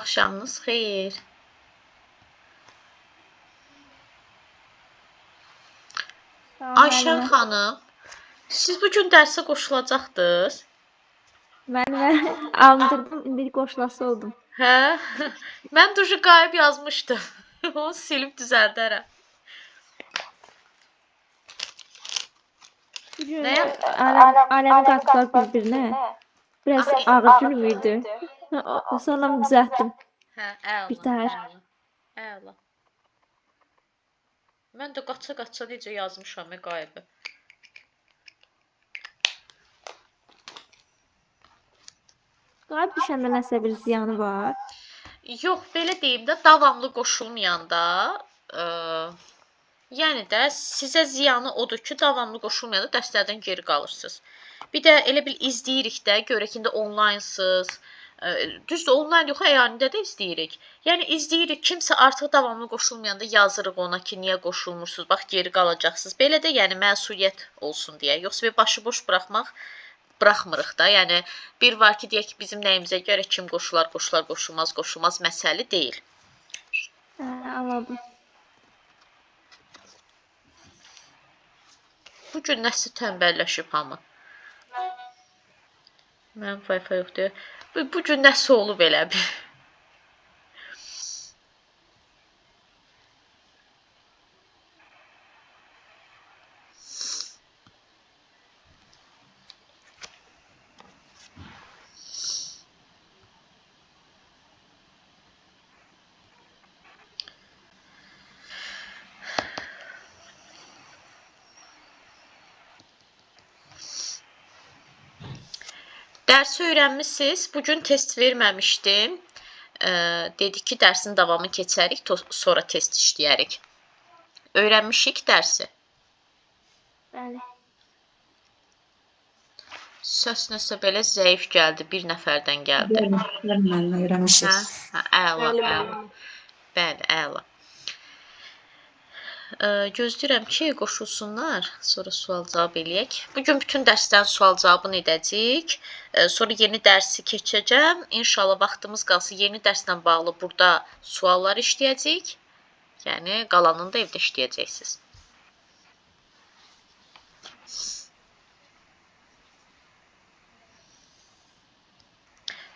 Axşamınız xeyir. Ayşən xanım, siz bu gün dərsə qoşulacaqdınız? Mən aldırdım, indi qoşulası oldum. Hə? Mən duşu qayıb yazmışdım. Onu silib düzəldərəm. Aləmi qatdılar bir-birinə. Biraz ağır idi. Sonra düzəltdim. Hə, əla. Bitər. Əla. Mən də qaça-qaça necə yazmışam qayıbı. Qayıb düşəndə nəsə bir ziyanı var? Yox, belə deyim də, davamlı qoşulmayanda, yəni də sizə ziyanı odur ki, davamlı qoşulmayanda dərslərdən geri qalırsınız. Bir də elə bil izləyirik də, görək indi onlaynsınız. Düzdür, onlayn yox, əyanidə də izləyirik. Yəni izləyirik, kimsə artıq davamlı qoşulmayanda yazırıq ona ki, niyə qoşulmursunuz, bax geri qalacaqsınız. Belə də yəni məsuliyyət olsun deyə. Yoxsa bir başıboş buraxmırıq da. Yəni bir var ki, deyək ki, bizim nəyimizə görə kim qoşular, qoşulmaz məsələ deyil. Anladım. Bu gün nəsə tənbəlləşib hamı. Mənim Wi-Fi yoxdur. Bu gün nəsə olub elə bir. Dərsi öyrənmisiniz. Bugün test verməmişdim. Dedik ki, dərsin davamı keçərik, sonra test işləyərik. Öyrənmişik dərsi. Bəli. Səs nəsə belə zəif gəldi, bir nəfərdən gəldi. Mən öyrənmişik. Əla. Bəli, əla. Gözləyirəm ki, qoşulsunlar, sonra sual-cavab eləyək. Bugün bütün dərslərin sual-cavabını edəcəyik. Sonra yeni dərsi keçəcəm. İnşallah vaxtımız qalsa yeni dərslə bağlı burada suallar işləyəcəyik. Yəni, qalanını da evdə işləyəcəksiniz.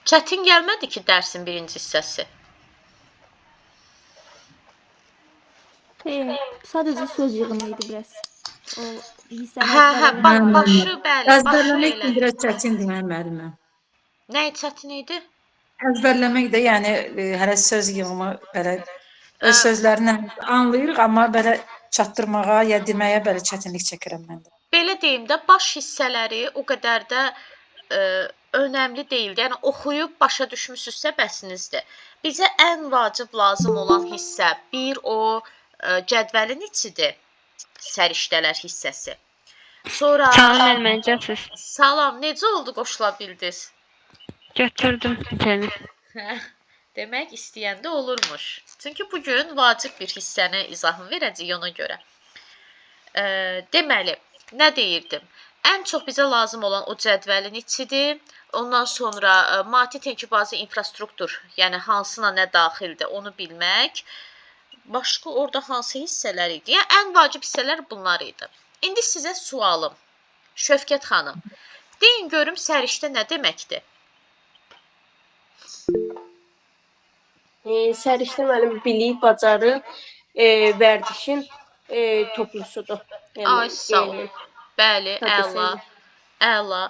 Çətin gəlmədi ki, dərsin birinci hissəsi? Sadəcə söz yığımı idi biraz. O Hə, başı, bəli, Əzbərləmək də biraz çətindir mənim müəlliməm. Nə çətin idi? Əzbərləmək də, yəni hələ söz yığımı belə öz sözlərini anlayırıq, amma belə çatdırmağa ya deməyə belə çətinlik çəkirəm mən də. Belə deyim də, baş hissələri o qədər də önəmli deyildi. Yəni oxuyub başa düşmüsünüzsə bəsinizdir. Bizə ən vacib lazım olan hissə o cədvəlin içidir. Səriştələr hissəsi. Sonra Salam müəlliməcəsiz. Salam, necə oldu qoşula bildiniz? Götürdüm səni. Demək istəyəndə olurmuş. Çünki bu gün vacib bir hissəni izahını verəcəyik ona görə. Deməli, nə deyirdim? Ən çox bizə lazım olan o cədvəlin içidir. Ondan sonra maddi texniki infrastruktur, yəni hansına nə daxildir, onu bilmək. Başqa orada hansı hissələr idi? Yəni, ən vacib hissələr bunlar idi. İndi sizə sualım. Şövkət xanım, deyin görüm səriştə nə deməkdir? Səriştə mənim bilik, bacarıq, vərdişin toplusudur. Ay, sağ ol. Bəli, əla. Əla.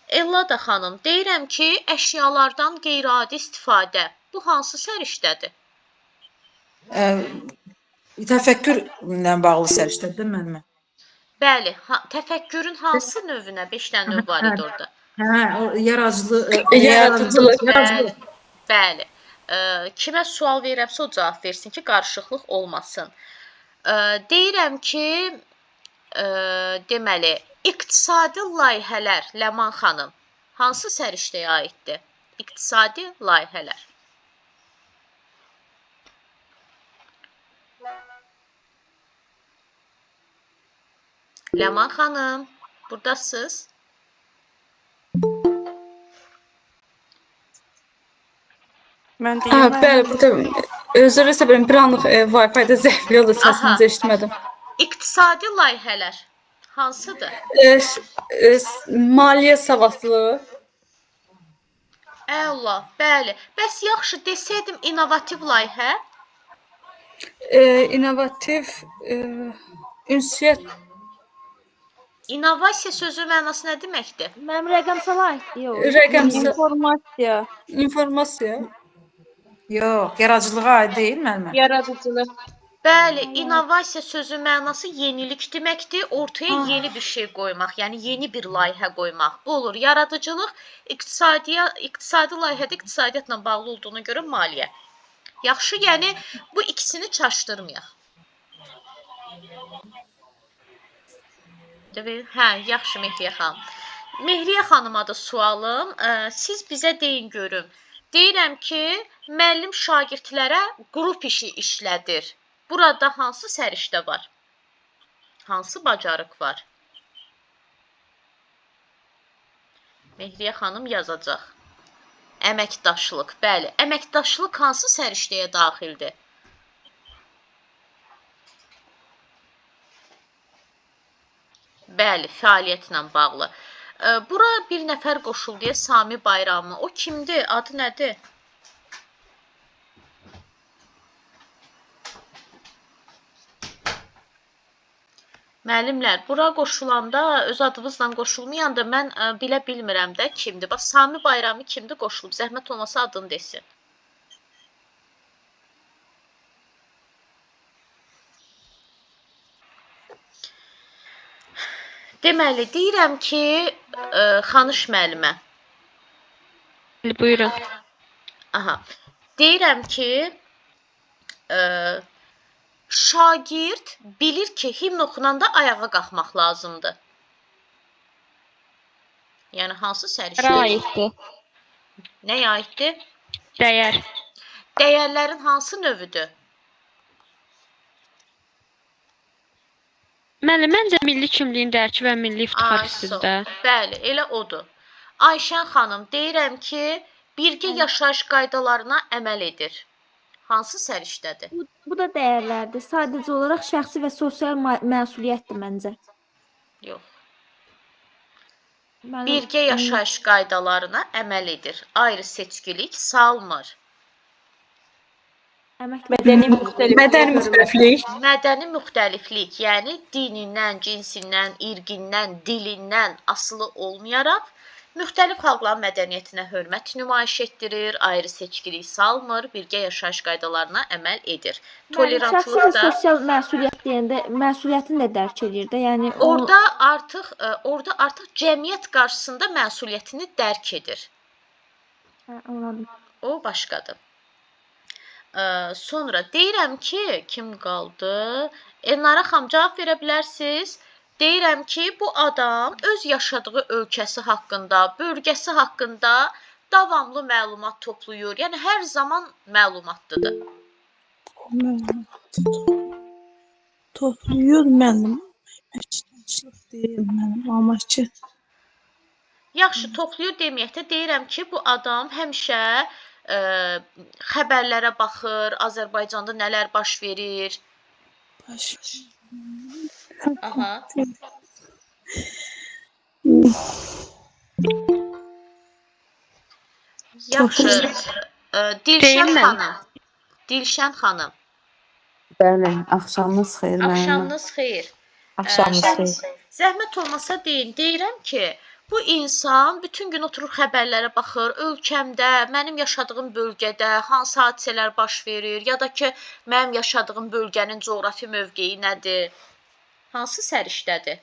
Ellada xanım, deyirəm ki, əşyalardan qeyri-adi istifadə. Bu hansı səriştədir? Təfəkkürlə bağlı səriştədir müəllimə. Bəli, təfəkkürün hansı növünə? 5 dənə növ var idi orada. Yaradıcılıq. Bəli. Kimə sual verirəmsə o cavab versin ki, qarışıqlıq olmasın. Deyirəm ki, deməli, iqtisadi layihələr, Ləman xanım, hansı səriştəyə aiddir? İqtisadi layihələr. Ləman xanım, buradasınız? Mən Ha, deyim bəli, müəllim. burada özür istəyirəm, bir anlıq Wi-Fi-də zəif yolda Aha. səsinizi eşitmədim. İqtisadi layihələr hansıdır? E, maliyyə savadlılığı, Əla, bəli. Bəs yaxşı desəydim innovativ layihə? innovativ, ünsiyyət, İnnovasiya sözü mənası nə deməkdir? Mənim rəqəmsala aiddir, yox. rəqəmsal İnformasiya. informasiya. Yox, yaradıcılığa aid deyil müəllimə. Yaradıcılıq. Bəli, innovasiya sözü mənası yenilik deməkdir, ortaya yeni bir şey qoymaq, yəni yeni bir layihə qoymaq. Bu olur yaradıcılıq, iqtisadi layihədə iqtisadiyyatla bağlı olduğuna görə maliyyə. Yaxşı, yəni bu ikisini çaşdırmayaq. Hə, yaxşı Mehriyə xanım. Mehriyə xanıma da sualım. Siz bizə deyin görüm. Deyirəm ki, müəllim şagirdlərə qrup işi işlədir. Burada hansı səriştə var? Hansı bacarıq var? Mehriyə xanım yazacaq. Əməkdaşlıq. Bəli, əməkdaşlıq hansı səriştəyə daxildir? Bəli, fəaliyyətlə bağlı. Bura bir nəfər qoşuldu deyə Sami Bayramı. O kimdir? Adı nədir? Müəllimlər, bura qoşulanda öz adınızla qoşulmayanda mən bilə bilmirəm də kimdir. Bax, Sami Bayramı kimdir qoşulub? Zəhmət olmasa adını desin. Deməli, deyirəm ki, Xanış müəllimə. Buyurun. Aha. Deyirəm ki, şagird bilir ki, himn oxunanda ayağa qalxmaq lazımdır. Yəni hansı səriştə? Aiddir. Nəyə aiddir? Dəyər. Dəyərlərin hansı növüdür? Məncə milli kimliyin dərki və milli iftixar hissidir. Bəli, elə odur. Ayşən xanım, deyirəm ki, birgə yaşayış qaydalarına əməl edir. Hansı səriştədir? Bu da dəyərlərdir. Sadəcə olaraq şəxsi və sosial məsuliyyətdir məncə. Yox. Mənim Birgə yaşayış qaydalarına əməl edir. Ayrı seçkilik salmır. Mədəni müxtəliflik. Mədəni müxtəliflik. Mədəni müxtəliflik, yəni dinindən, cinsindən, irqindən, dilindən asılı olmayaraq müxtəlif xalqların mədəniyyətinə hörmət nümayiş etdirir, ayrı seçkilik salmır, birgə yaşayış qaydalarına əməl edir. şəxsi və Tolerantlıq da sosial məsuliyyət deyəndə məsuliyyətini də dərk edir də. Yəni orada artıq cəmiyyət qarşısında məsuliyyətini dərk edir. anladım. O başqadır. Sonra deyirəm ki, kim qaldı? Elnara xanım cavab verə bilərsiniz. Deyirəm ki, bu adam öz yaşadığı ölkəsi haqqında, bölgəsi haqqında davamlı məlumat toplayır. Yəni hər zaman məlumatlıdır. Toplayır müəllim. Əməkdaşlıq deyil mənim, amma ki. Yaxşı, toplayır deməyək də deyirəm ki, bu adam həmişə xəbərlərə baxır, Azərbaycanda nələr baş verir. Aha. Yaxşı. Dilşən Deyirəm. xanım. Dilşən xanım. Bəli, axşamınız xeyir müəllimə. Axşamınız xeyir. Axşamınız xeyir. Zəhmət olmasa deyin, deyirəm ki, bu insan bütün gün oturur xəbərlərə baxır, ölkəmdə, mənim yaşadığım bölgədə hansı hadisələr baş verir, ya da ki, mənim yaşadığım bölgənin coğrafi mövqeyi nədir, hansı səriştədir?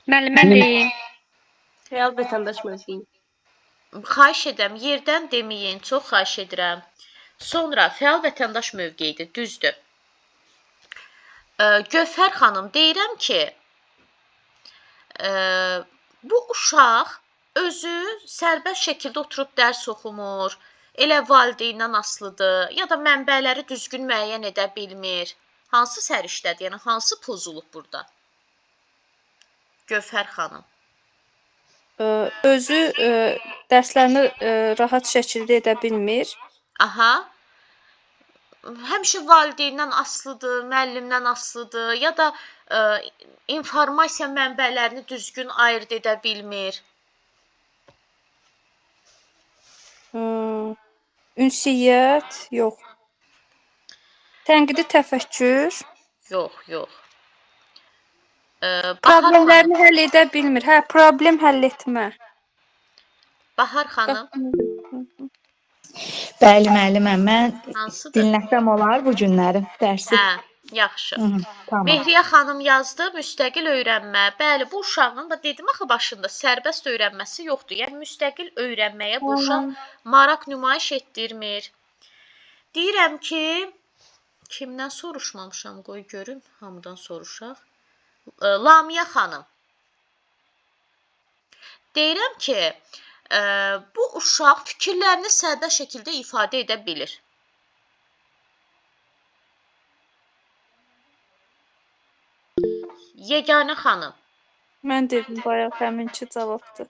Müəllimə deyin. Real vətəndaş mövqeyi. Xahiş edirəm, yerdən deməyin, çox xahiş edirəm. Sonra fəal vətəndaş mövqeyidir, düzdür. Gövhər xanım, deyirəm ki, bu uşaq özü sərbəst şəkildə oturub dərs oxumur, elə valideyndən asılıdır, ya da mənbələri düzgün müəyyən edə bilmir. Hansı səriştədir, yəni hansı pozulub burada? Gövhər xanım. özü dərslərini rahat şəkildə edə bilmir. Aha. Həmişə valideyndən asılıdır, müəllimdən asılıdır ya da informasiya mənbələrini düzgün ayırd edə bilmir. Ünsiyyət, yox. Tənqidi təfəkkür, Yox, yox. Bahar xanım, problemlərini həll edə bilmir. Hə, problem həll etmə. Bahar xanım Bəli, müəlliməm. Mən hansıdır? dinləsəm olar bu günləri dərsi. Hə, yaxşı. Tamam. Mehriyə xanım yazdı, müstəqil öyrənmə. Bəli, bu uşağın da dedim axı başında sərbəst öyrənməsi yoxdur. Yəni müstəqil öyrənməyə bu uşaq maraq nümayiş etdirmir. Deyirəm ki, kimdən soruşmamışam, qoy görüm, hamıdan soruşaq. Lamiyə xanım. Deyirəm ki, bu uşaq fikirlərini sərbəst şəkildə ifadə edə bilir. Yeganə xanım. Mən dedim bayaq həminki cavabdır.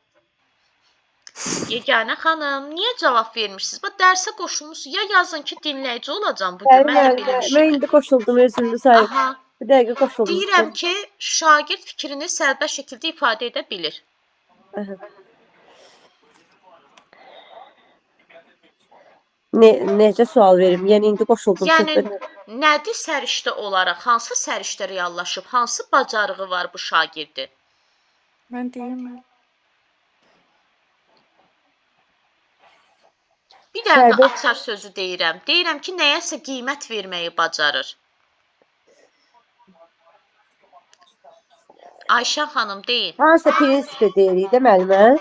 Yeganə xanım, niyə cavab vermirsiniz? Bax, dərsə qoşulmusunuz. Ya yazın ki, dinləyici olacam bugün. Mən də belə bir şey. Mən indi qoşuldum özümü sayıb. Aha. Bir dəqiqə qoşuldum. Deyirəm ki, şagird fikrini sərbəst şəkildə ifadə edə bilir. Necə sual verim? Yəni indi qoşuldum. Yəni, nədir səriştə olaraq? Hansı səriştə reallaşıb? Hansı bacarığı var bu şagirdin? Mən deyim. Bir dənə də açar sözü deyirəm. Deyirəm ki, nəyəsə qiymət verməyi bacarır. Ayşən xanım, deyin. Hansı prinsipi deyirik də müəllimə?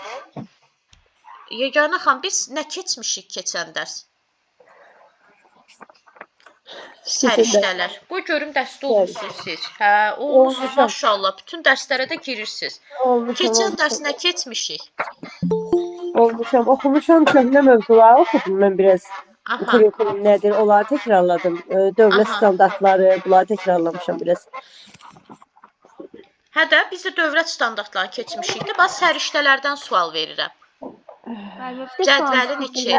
Yeganə xanım, biz nə keçmişik keçən dərs? Səriştələr. Qoy görüm dərsdə olmuşsunuz siz. Hə, olmuşsunuz maşallah. Bütün dərslərə də girirsiniz. Keçən dərs nə keçmişik? Olmuşam, oxumuşam, köhnə mövzuları oxudum mən biraz. Kurikulum nədir, onları təkrarladım. Dövlət standartları, bunları təkrarlamışam biraz. Hə də, biz də dövlət standartlarını keçmişik də. Bax, səriştələrdən sual verirəm. Cədvəli neçə?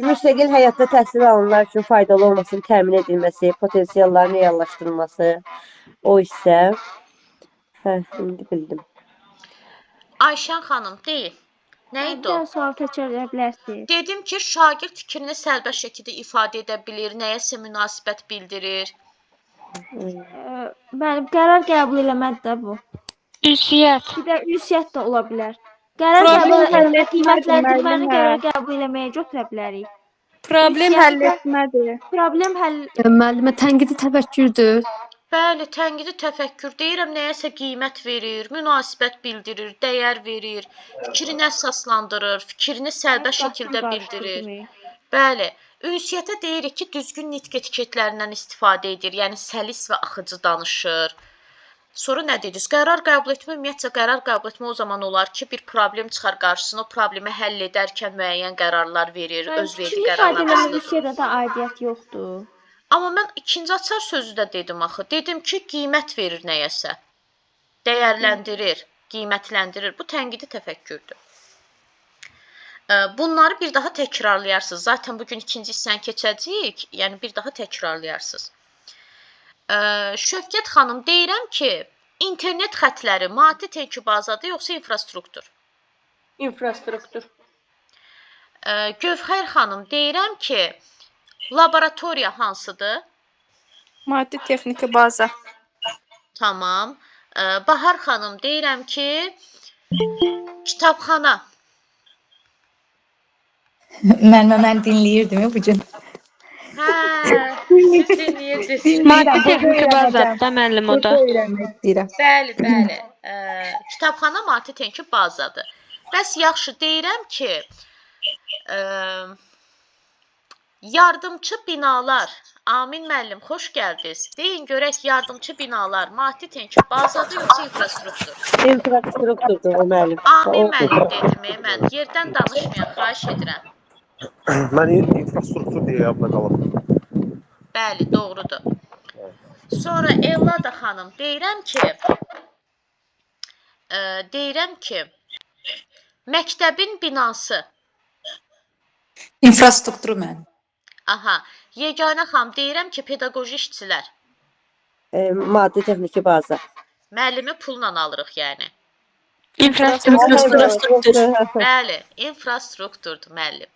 Müstəqil həyatda təhsil alanlar üçün faydalı olmasının təmin edilməsi, potensialların reallaşdırılması, o isə... Hə, indi bildim. Ayşən xanım, deyin. Nə idi o? Bir sual təkrar edə bilərsiniz. Dedim ki, şagird fikrini sərbəst şəkildə ifadə edə bilir, nəyəsə münasibət bildirir. Bəli, qərar qəbul eləmədi də bu. Ünsiyyət. Bir də ünsiyyət də ola bilər. Qərar qəbul eləmək, qiymətləndirməni qərar qəbul eləməyə götürə bilərik. Problem həll etmədir. Problem həll... Müəllimə tənqidi təfəkkürdür. Bəli, tənqidi təfəkkür deyirəm, nəyəsə qiymət verir, münasibət bildirir, dəyər verir, fikrini əsaslandırır, fikrini sərbəst şəkildə bildirir. Bəli, ünsiyyətə deyirik ki, düzgün nitq etiketlərindən istifadə edir, yəni səlis və axıcı danışır. Sonra nə deyirsiniz? Qərar qəbul etmə, ümumiyyətcə qərar qəbul etmə o zaman olar ki, bir problem çıxar qarşısına, o problemi həll edərkən müəyyən qərarlar verir, öz verdiyi qərarlar asılıdır. Ünsiyyətə də aidiyyət yoxdur. Amma mən ikinci açar sözü də dedim axı. Dedim ki, qiymət verir nəyəsə. Dəyərləndirir, qiymətləndirir. Bu tənqidi təfəkkürdür. Bunları bir daha təkrarlayarsınız. Zaten bugün ikinci hissəni keçəcəyik. Yəni, bir daha təkrarlayarsınız. Şövkət xanım, deyirəm ki, internet xətləri maddi tərkibazadır, yoxsa infrastruktur? İnfrastruktur. Gövhər xanım, deyirəm ki, laboratoriya hansıdır? Maddi texniki baza. Tamam. Bahar xanım, deyirəm ki, kitabxana. Mən dinləyirdim bu gün. Hə, siz dinləyirsiniz. Maddi texniki bazadır da müəllim o da. Öyrənmək istəyirəm. Bəli, bəli. Kitabxana maddi texniki bazadır. Bəs yaxşı, deyirəm ki, yardımçı binalar. Amin müəllim, xoş gəldiniz. Deyin görək, yardımçı binalar maddi texniki bazadır, yoxsa infrastruktur? İnfrastrukturdur o müəllim. Amin müəllim dedim, mən yerdən danışmayan, xahiş edirəm. Mən infrastruktur deyə yadda qalıb. Bəli, doğrudur. Sonra Ellada xanım, deyirəm ki, Məktəbin binası. İnfrastrukturu mənim. Aha. Yeganə xanım, deyirəm ki, pedaqoji işçilər. Maddi texniki baza. Müəllimi pulla alırıq, yəni. İnfrastruktur. Bəli, infrastrukturdur müəllim.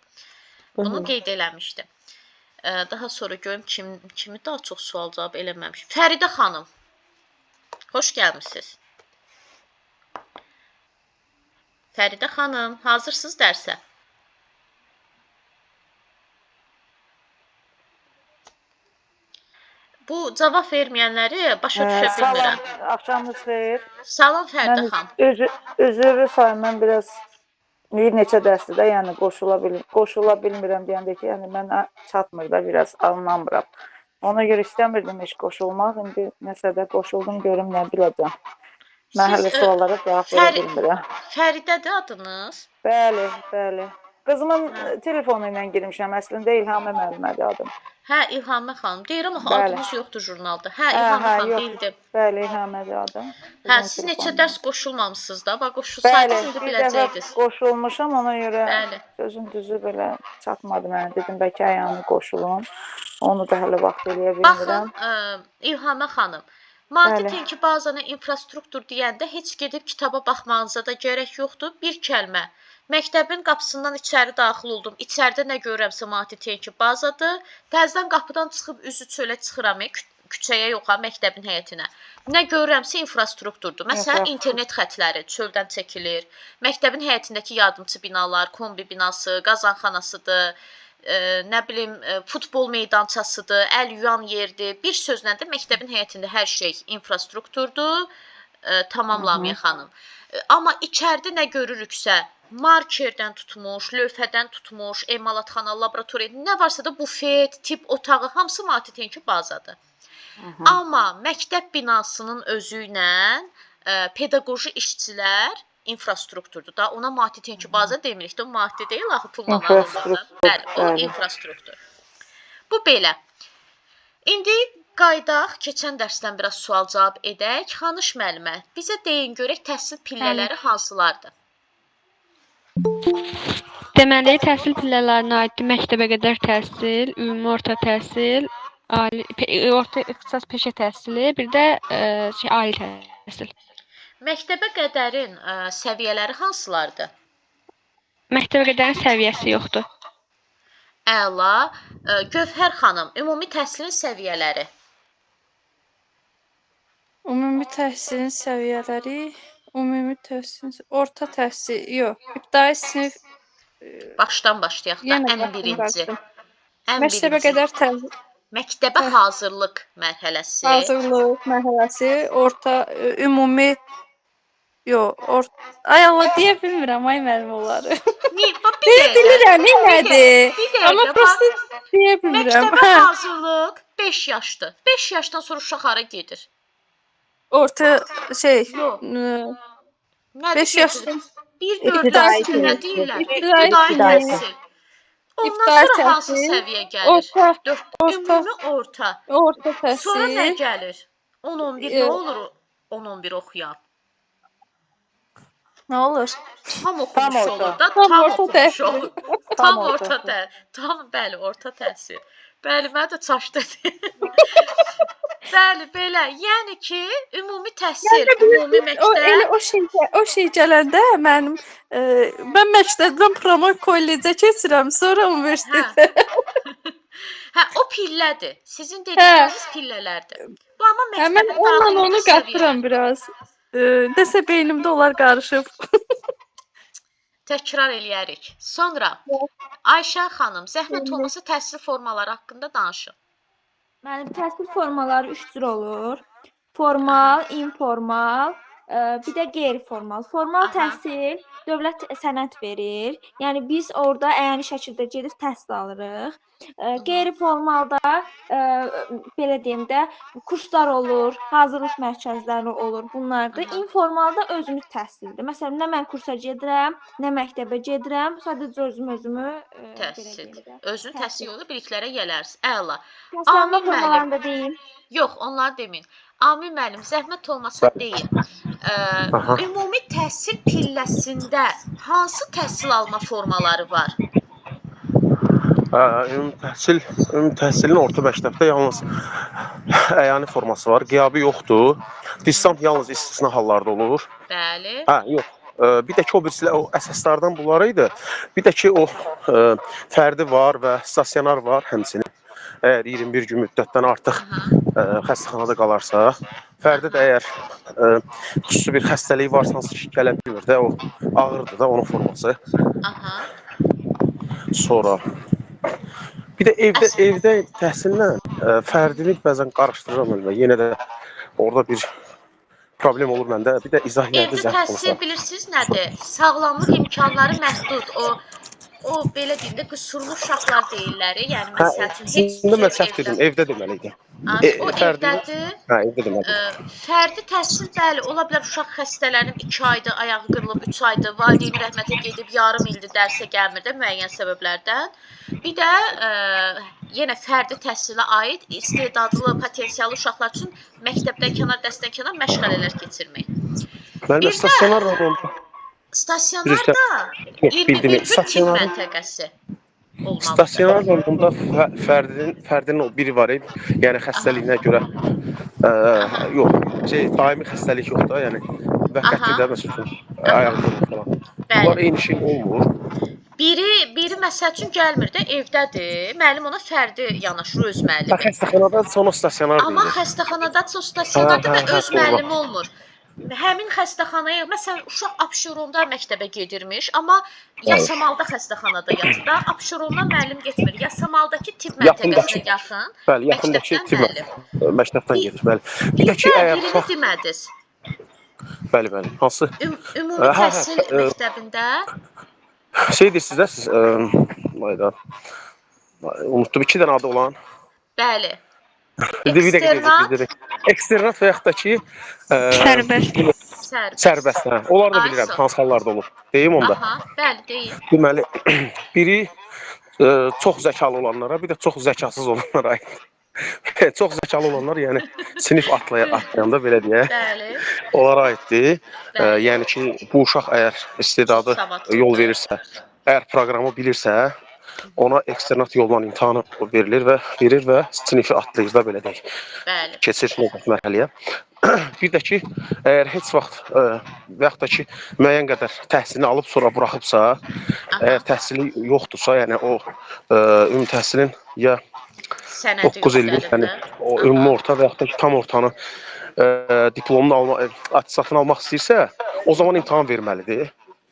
Bunu qeyd eləmişdim. Daha sonra görüm kimi daha çox sual cavab eləməmişim. Fəridə xanım. Xoş gəlmisiniz. Fəridə xanım, hazırsınız dərsə? Bu cavab verməyənləri başa düşə bilmirəm. Axşamınız xeyir. Salam Fəridə xanım. Üzrlü sayım, mən biraz bir neçə dərsdə yəni qoşula bilmirəm deyəndə ki, yəni mən çatmır da biraz anlamıram. Ona görə istəmirdim heç qoşulmaq. İndi nəsə də qoşuldum, görüm nə biləcəm. Mən hələ suallara cavab verə bilmirəm. Fəridədir adınız? Bəli, bəli. Qızımın telefonu ilə girmişəm. Əslində İlhamə müəllimədir adım. Hə, İlhamə xanım. Deyirəm axı adınız yoxdur jurnalda. Hə, İlhamə xanım bildim. Bəli, İlhamədir adım. Hə, siz neçə dərs qoşulmamısınız da? Bax, qoşulsaydınız indi biləcəydiniz. Qoşulmuşam, ona görə sözün düzü belə çatmadı mənə. Dedim, bəlkə ayağını qoşulun. Onu da hələ vaxt eləyə bilmirəm. Baxın, İlhamə xanım, maddi texniki bazanı infrastruktur deyəndə heç gedib kitaba baxmanıza da gərək yoxdur. Bir kəlmə. Məktəbin qapısından içəri daxil oldum. İçəridə nə görürəmsə maddi texniki bazadır. Təzədən qapıdan çıxıb üzü çölə çıxıram, küçəyə yox, məktəbin həyətinə. Nə görürəmsə infrastrukturdur. Məsələn, internet xətləri çöldən çəkilir. Məktəbin həyətindəki yardımçı binalar, kombi binası, qazanxanasıdır. Nə bilim, futbol meydançasıdır, əl yuyan yerdir. Bir sözlə də məktəbin həyətində hər şey infrastrukturdur. Tamamlamaya xanım. Amma içəridə nə görürüksə, markerdən tutmuş, lövhədən tutmuş, emalatxana, laboratoriya, nə varsa da bufet, tip otağı, hamısı maddi texniki bazadır. Amma məktəb binasının özü ilə pedaqoji işçilər infrastrukturdur da. Ona maddi texniki baza demirik də, o maddi deyil, axı pulla alınır. Bəli, o infrastruktur. Bu belə. İndi qaydaq, keçən dərsdən biraz sual-cavab edək. Xanış müəllimə, bizə deyin görək təhsil pillələri hansılardır? Deməli, təhsil pillələrinə aiddir məktəbə qədər təhsil, ümumi orta təhsil, orta ixtisas peşə təhsili, bir də ali təhsil. Məktəbə qədərin səviyyələri hansılardır? Məktəbə qədərin səviyyəsi yoxdur. Əla. Gövhər xanım, ümumi təhsilin səviyyələri? Ümumi təhsilin səviyyələri, orta təhsil, yox, ibtidai sinif. Başdan başlayaq da, ən birinci. Məktəbə qədər təhsil. Məktəbə hazırlıq mərhələsi. Hazırlıq mərhələsi, orta, ümumi, yox, ay Allah, deyə bilmirəm, ay müəllim onları. Bilirəm, nədir? Amma prosta deyə bilmirəm. Məktəbə hazırlıq 5 yaşdır. 5 yaşdan sonra uşaq hara gedir? Orta, Nədir 5 yaşdan. 1-4 təhsil nə deyirlər? İbtidai təhsil. Ondan sonra hansı səviyyə gəlir? Ümumi orta. Orta təhsil. Sonra nə gəlir? 10-11 nə olur? 10-11 oxuyan. Nə olur? Tam oxumuş olur da, tam oxumuş olur. Tam orta təhsil. Tam, bəli, orta təhsil. Bəli, mənə də çaşdı. Bəli, belə. Yəni ki, ümumi təhsil, ümumi məktəb. O şey gələndə mən məktəbdən promo kollecə keçirəm, sonra universitetə. Hə, o pillədir. Sizin dediyiniz pillələrdir. Bu amma məktəbin mən onunla onu qatıram biraz. Nəsə beynimdə onlar qarışıb. Təkrar eləyərik. Sonra Ayşə xanım, zəhmət olmasa təhsil formaları haqqında danışın. Mənim təhsil formaları 3 cür olur. Formal, informal, bir də qeyri-formal. Formal təhsil dövlət sənəd verir. Yəni biz orada əyani şəkildə gedib təhsil alırıq. Qeyri-formalda belə deyim də kurslar olur, hazırlıq mərkəzləri olur. Bunlardır. İnformalda özünüz təhsildir. Məsələn, nə mən kursa gedirəm, nə məktəbə gedirəm, sadəcə özümü təhsil. Özünü təhsil yolu biliklərə yələrsiniz. Əla. Amin müəllim. Yox, onlar deməyin. Amin müəllim, zəhmət olmasa deyin. Aha. Ümumi təhsil pilləsində hansı təhsil alma formaları var? Ümumi təhsilin orta məktəbdə yalnız əyani forması var. Qiyabi yoxdur. Distant yalnız istisna hallarda olur. Bəli. Yox. Bir də ki, o birisi o əsaslardan bunlar idi. Bir də ki, o fərdi var və stasionar var həmçinin. Əgər 21 gün müddətdən artıq xəstəxanada qalarsa, fərdi də əgər xüsusi bir xəstəliyi varsa, hansı ki, gələ bilmir də, o ağırdır da onun forması. Sonra bir də evdə təhsillə fərdini bəzən qarışdırıram və yenə də orada bir problem olur məndə. Bir də izah yerdə Evdə təhsil bilirsiniz nədir? Sağlamlıq imkanları məhdud. O belə deyim də qüsurlu uşaqlar deyirlər. Yəni məsəl üçün heç mən səhv dedim, evdə deməli idi. O evdədir. Evdə deməli. Fərdi təhsil bəli, ola bilər uşaq xəstələnib 2 aydır, ayağı qırılıb 3 aydır, valideyni rəhmətə gedib yarım ildir dərsə gəlmir də müəyyən səbəblərdən. Bir də yenə fərdi təhsilə aid istedadlı, potensiallı uşaqlar üçün məktəbdən kənar, dərsdən kənar məşğələlər keçirmək. Məndə stasionar var onda. Stasionar da 21 məntəqəsi olmalıdır. Stasionar var, bunda fərdinin o biri var, yəni xəstəliyinə görə yox, daimi xəstəlik yox da, yəni vəqətidə məsələn ayağı qırılır falan. Bunlar eyni şey olmur. Biri məsəl üçün gəlmir də, evdədir. Müəllim ona fərdi yanaşır öz müəllimi. Xəstəxanada sonra stasionar deyilir. Amma xəstəxanadadır, stasionadır və öz müəllimi olmur. Həmin xəstəxanaya, məsələn, uşaq Abşeronda məktəbə gedirmiş, amma Yasamalda xəstəxanada yatır da, Abşerondan müəllim getmir. Yasamaldakı tibb məntəqəsinə yaxın. Bəli, yaxındakı tibb məktəbdən gedir, bəli. Bir də ki, əgər birini demədiniz. Bəli, hansı? Ümumi təhsil məktəbində şey deyirsiniz də siz, unutdum, 2 dənə adı olan. Bəli. Eksternat və yaxud da ki sərbəst. Onları da bilirəm, hansı hallarda olur. Deyim onda. Bəli, deyim. Deməli, biri çox zəkalı olanlara, bir də çox zəkasız olanlara aid. Çox zəkalı olanlar, yəni sinif atlayanda belə deyək, onlara aiddir. Yəni ki, bu uşaq əgər istedadı yol verirsə, əgər proqramı bilirsə, ona eksternat yoldan imtahanı verir və sinifi atlayır da belə deyək. Keçir mərhələyə. Bir də ki, əgər heç vaxt və yaxud da ki, müəyyən qədər təhsilini alıb sonra buraxıbsa, əgər təhsili yoxdursa, yəni o ümumi təhsilin ya 9 illik, yəni o ümumi orta və yaxud da ki, tam ortanı diplomunu attesatını almaq istəyirsə, o zaman imtahan verməlidir.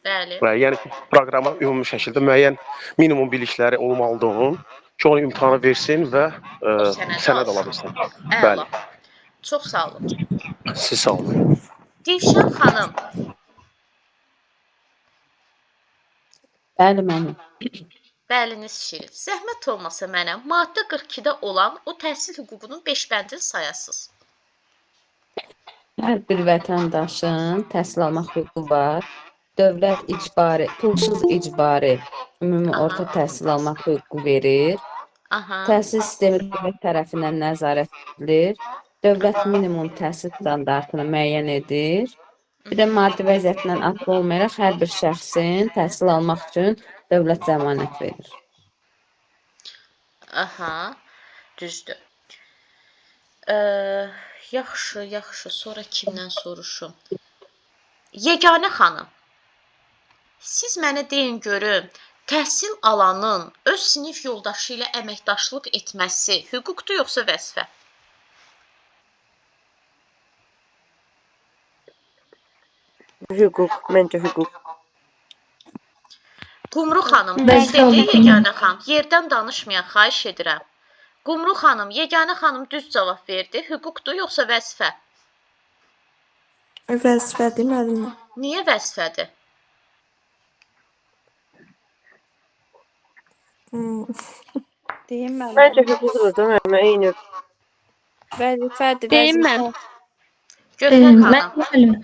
Yəni ki, proqrama ümumi şəkildə müəyyən minimum bilikləri olmalıdır onun ki, onu imtahanı versin və sənəd ala bilsin. Bəli. Çox sağ olun. Siz sağ olun. Dilşən xanım. Bəli, mənim. Bəliniz şirin. Zəhmət olmasa mənə maddə 42-də olan o təhsil hüququnun 5 bəndini sayasınız. Hər bir vətəndaşın təhsil almaq hüququ var. Dövlət icbari, pulsuz icbari ümumi orta təhsil almaq hüququ verir. Təhsil sistemi dövlət tərəfindən nəzarət edilir. Dövlət minimum təhsil standartını müəyyən edir. Bir də maddi vəziyyətindən asılı olmayaraq hər bir şəxsin təhsil almaq üçün dövlət zəmanət verir. Düzdür. Yaxşı, sonra kimdən soruşum? Yeganə xanım. Siz mənə deyin görüm, təhsil alanın öz sinif yoldaşı ilə əməkdaşlıq etməsi hüquqdur yoxsa vəzifə? Hüquq, məncə hüquq. Qumru xanım, düz dedi Yeganə xanım. Yerdən danışmayan, xahiş edirəm. Qumru xanım, Yeganə xanım düz cavab verdi. Hüquqdur yoxsa vəzifə? Vəzifədir müəllimə. Niyə vəzifədir? Deyim mən. Məncə hüquqdur da müəllimə, eyni. Vəzifədir. Deyim mən. Gövhər xanım.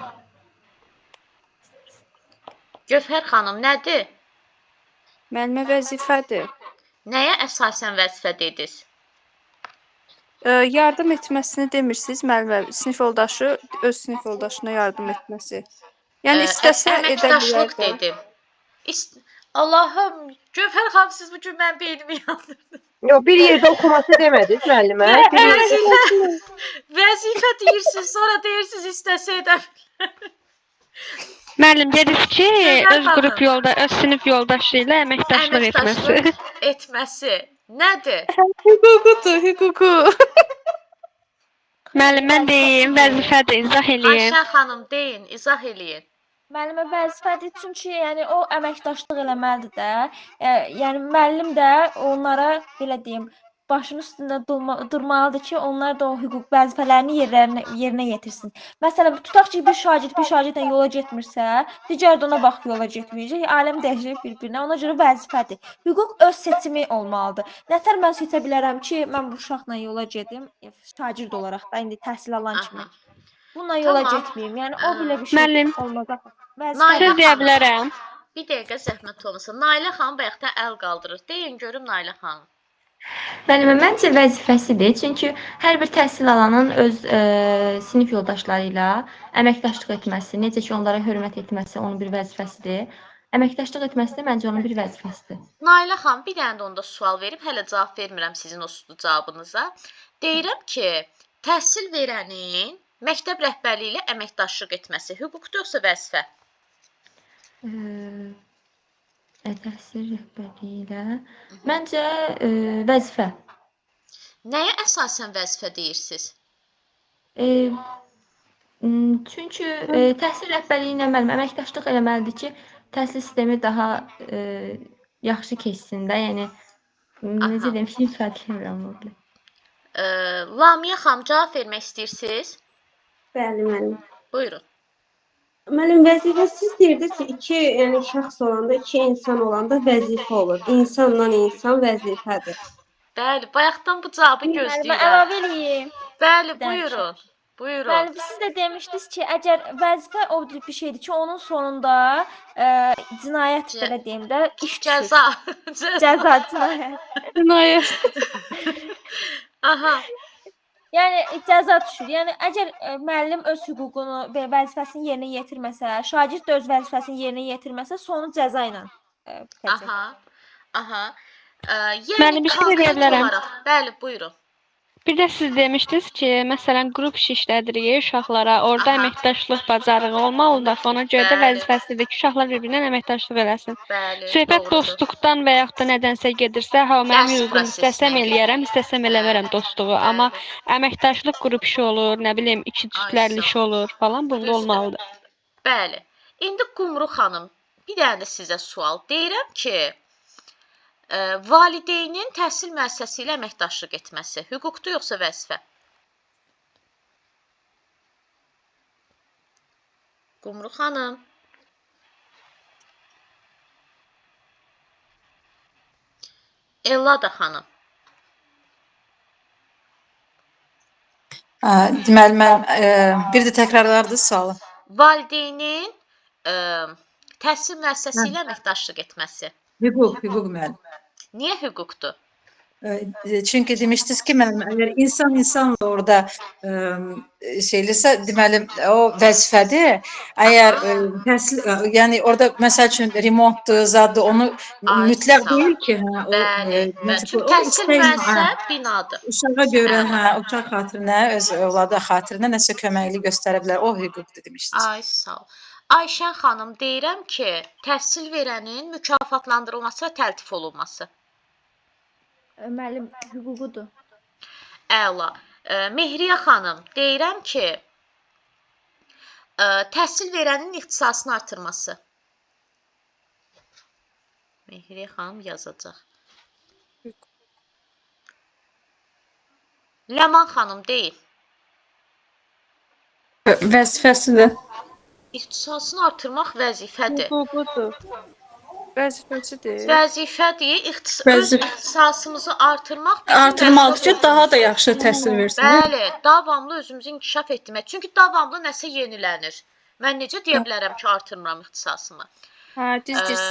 Gövhər xanım, nədir? Müəllimə vəzifədir. Nəyə əsasən vəzifə dediniz? yardım etməsini demirsiniz müəllimə, sinif yoldaşı öz sinif yoldaşına yardım etməsi. Yəni istəsə edə bilər Əməkdaşlıq də. dedim. Allahım, Gövhər xanım, siz bu gün mən beynimi yandırdınız. Yox, bir yerdə oxuması demədiniz müəllimə. Bir yerdə Vəzifə deyirsiniz, sonra deyirsiniz istəsə edə bilər. Müəllim dediniz ki, Gövhər öz sinif yoldaşı ilə əməkdaşlıq etməsi. Əməkdaşlıq etməsi nədir? Hüququdur, hüququ. Müəllim, mən deyim, vəzifədir, izah eləyin. Ayşən xanım deyin, izah eləyin. Müəllimə vəzifədir, çünki yəni o əməkdaşlıq eləməlidir də. Yəni müəllim də onlara belə deyim, başının üstündə durmalıdır ki, onlar da o hüquq vəzifələrini yerinə yetirsin. Məsələn, tutaq ki, bir şagirdlə yola getmirsə, digər də ona bax yola getməyəcək. Aləm dəyişir bir-birinə. Ona görə vəzifədir. Hüquq öz seçimi olmalıdır. Nətər mən seçə bilərəm ki, mən bu uşaqla yola gedim, şagird olaraq da indi təhsil alan kimi. Bununla yola getməyim. Yəni o belə bir şey Müəllim, olmaz. söz deyə bilərəm. Bir dəqiqə zəhmət olmasa. Nailə xanım bayaqdan əl qaldırır. Deyin görüm Nailə xanım. Müəllimə, məncə vəzifəsidir. Çünki hər bir təhsil alanın öz sinif yoldaşları ilə əməkdaşlıq etməsi, necə ki onlara hörmət etməsi onun bir vəzifəsidir. Əməkdaşlıq etməsi də məncə onun bir vəzifəsidir. Nailə xanım, bir dənə də onda sual verib, hələ cavab vermirəm sizin o cavabınıza. Deyirəm ki, təhsil verənin məktəb rəhbərliyi ilə əməkdaşlıq etməsi hüquqdur yoxsa vəzifə? Təhsil rəhbərliyi ilə məncə vəzifə. Nəyə əsasən vəzifə deyirsiniz? Çünki təhsil rəhbərliyi ilə müəllim əməkdaşlıq eləməlidir ki, təhsil sistemi daha yaxşı keçsin də. Yəni necə deyim, ifadə edirəm orada. Lamiyə xanım cavab vermək istəyirsiniz? Bəli, müəllim. Buyurun. Müəllim, vəzifə siz deyirdiniz ki, iki şəxs olanda, iki insan olanda vəzifə olur. İnsanla insan vəzifədir. Bəli, bayaqdan bu cavabı gözləyirəm. Müəllimə əlavə eləyim. Bəli, buyurun. Buyurun. Müəllim, siz də demişdiniz ki, əgər vəzifə o bir şeydir ki, onun sonunda cinayət belə deyim də, iş cəza. Cəza, cinayət. Cinayət. Aha. Yəni cəza düşür. Yəni əgər müəllim öz hüququnu və vəzifəsini yerinə yetirməsə, şagird də öz vəzifəsini yerinə yetirməsə, sonu cəza ilə bitəcək. Aha. Müəllim, bir şey deyə bilərəm. Bəli, buyurun. Bir də siz demişdiniz ki, məsələn, qrup iş işlədirik uşaqlara, orada əməkdaşlıq bacarığı olmalıdır. Ona görə də vəzifəsidir ki, uşaqlar bir-birinə əməkdaşlıq eləsin. Söhbət dostluqdan və yaxud da nədənsə gedirsə, mənim hüququm istəsəm eləyərəm, istəsəm eləmərəm dostluğu. Amma əməkdaşlıq qrup işi olur, nə bilim, iki cütlərli iş olur falan, bunda olmalıdır. Bəli. İndi Qumru xanım, bir dənə də sizə sual. Deyirəm ki, valideynin təhsil müəssisəsi ilə əməkdaşlıq etməsi hüquqdur yoxsa vəzifə? Qumru xanım. Ellada xanım. Deməli, mən bir də təkrarlardınız sualı. Valideynin təhsil müəssisəsi ilə əməkdaşlıq etməsi. Hüquq müəllim. Niyə hüquqdur? Çünki demişdiniz ki, müəllim, əgər insanla orada şeyləsə, deməli, o vəzifədir. Əgər təhsil, yəni orada məsəl üçün remontdur, zaddır, onu mütləq deyil ki, Çünki təhsil müəssisə binadır. Uşağa görə, uşaq xatirinə, öz övladı xatirinə nəsə köməklik göstərə bilər. O hüquqdur demişdiniz. Ay, sağ ol. Ayşən xanım, deyirəm ki, təhsil verənin mükafatlandırılması və təltif olunması. Müəllim, hüququdur. Əla. Mehriyə xanım, deyirəm ki, təhsil verənin ixtisasını artırması. Mehriyə xanım yazacaq. Ləman xanım, deyil. Vəzifəsidir. İxtisasını artırmaq vəzifədir. Hüququdur. Vəzifəsidir. Vəzifədir. Öz ixtisasımızı artırmaq artırmalıdır ki, daha da yaxşı təhsil versin. Bəli, davamlı özümüzü inkişaf etdirmək. Çünki davamlı nəsə yenilənir. Mən necə deyə bilərəm ki, artırmıram ixtisasımı? Düzdür,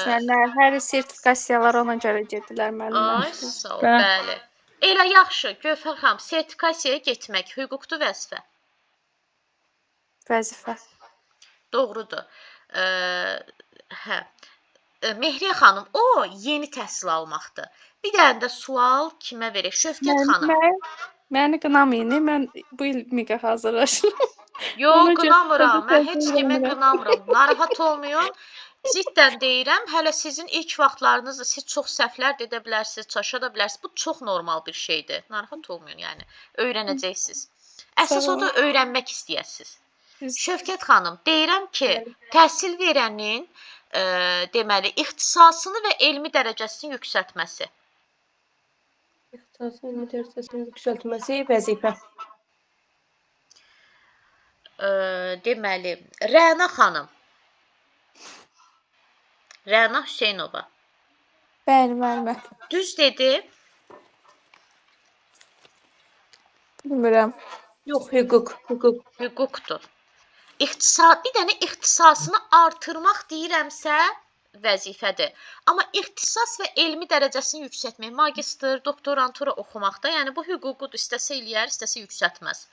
hər sertifikasiyalar ona görə gedirlər müəllimə. Ay, sağ ol, bəli. Elə yaxşı, Gövhər xanım, sertifikasiyaya getmək hüquqdur vəzifə? Vəzifə. Doğrudur. Hə. Mehriyə xanım, o yeni təhsil almaqdır. Bir dənə də sual kimə verək? Şövkət xanım. Məni qınamayın, mən bu il MİQə hazırlaşıram. Yox, qınamıram. Mən heç kimi qınamıram. Narahat olmayın. Ciddən deyirəm, hələ sizin ilk vaxtlarınızda siz çox səhvlər edə bilərsiniz, çaşa da bilərsiniz. Bu çox normal bir şeydir. Narahat olmayın, yəni. Öyrənəcəksiniz. Əsas o da öyrənmək istəyəsiniz. Şövkət xanım, deyirəm ki, təhsil verənin deməli, ixtisasını və elmi dərəcəsini yüksəltməsi. İxtisasın elmi dərəcəsinin yüksəltməsi vəzifə. Deməli, Rəna xanım. Rəna Hüseynova. Bəli. Düz dedi. Bilmirəm. Yox, hüquq. Hüquqdur. Bir dənə ixtisasını artırmaq deyirəmsə vəzifədir. Amma ixtisas və elmi dərəcəsini yüksəltmək, magistr, doktorantura oxumaqda, yəni bu hüququdur, istəsə eləyər, istəsə yüksəltməz.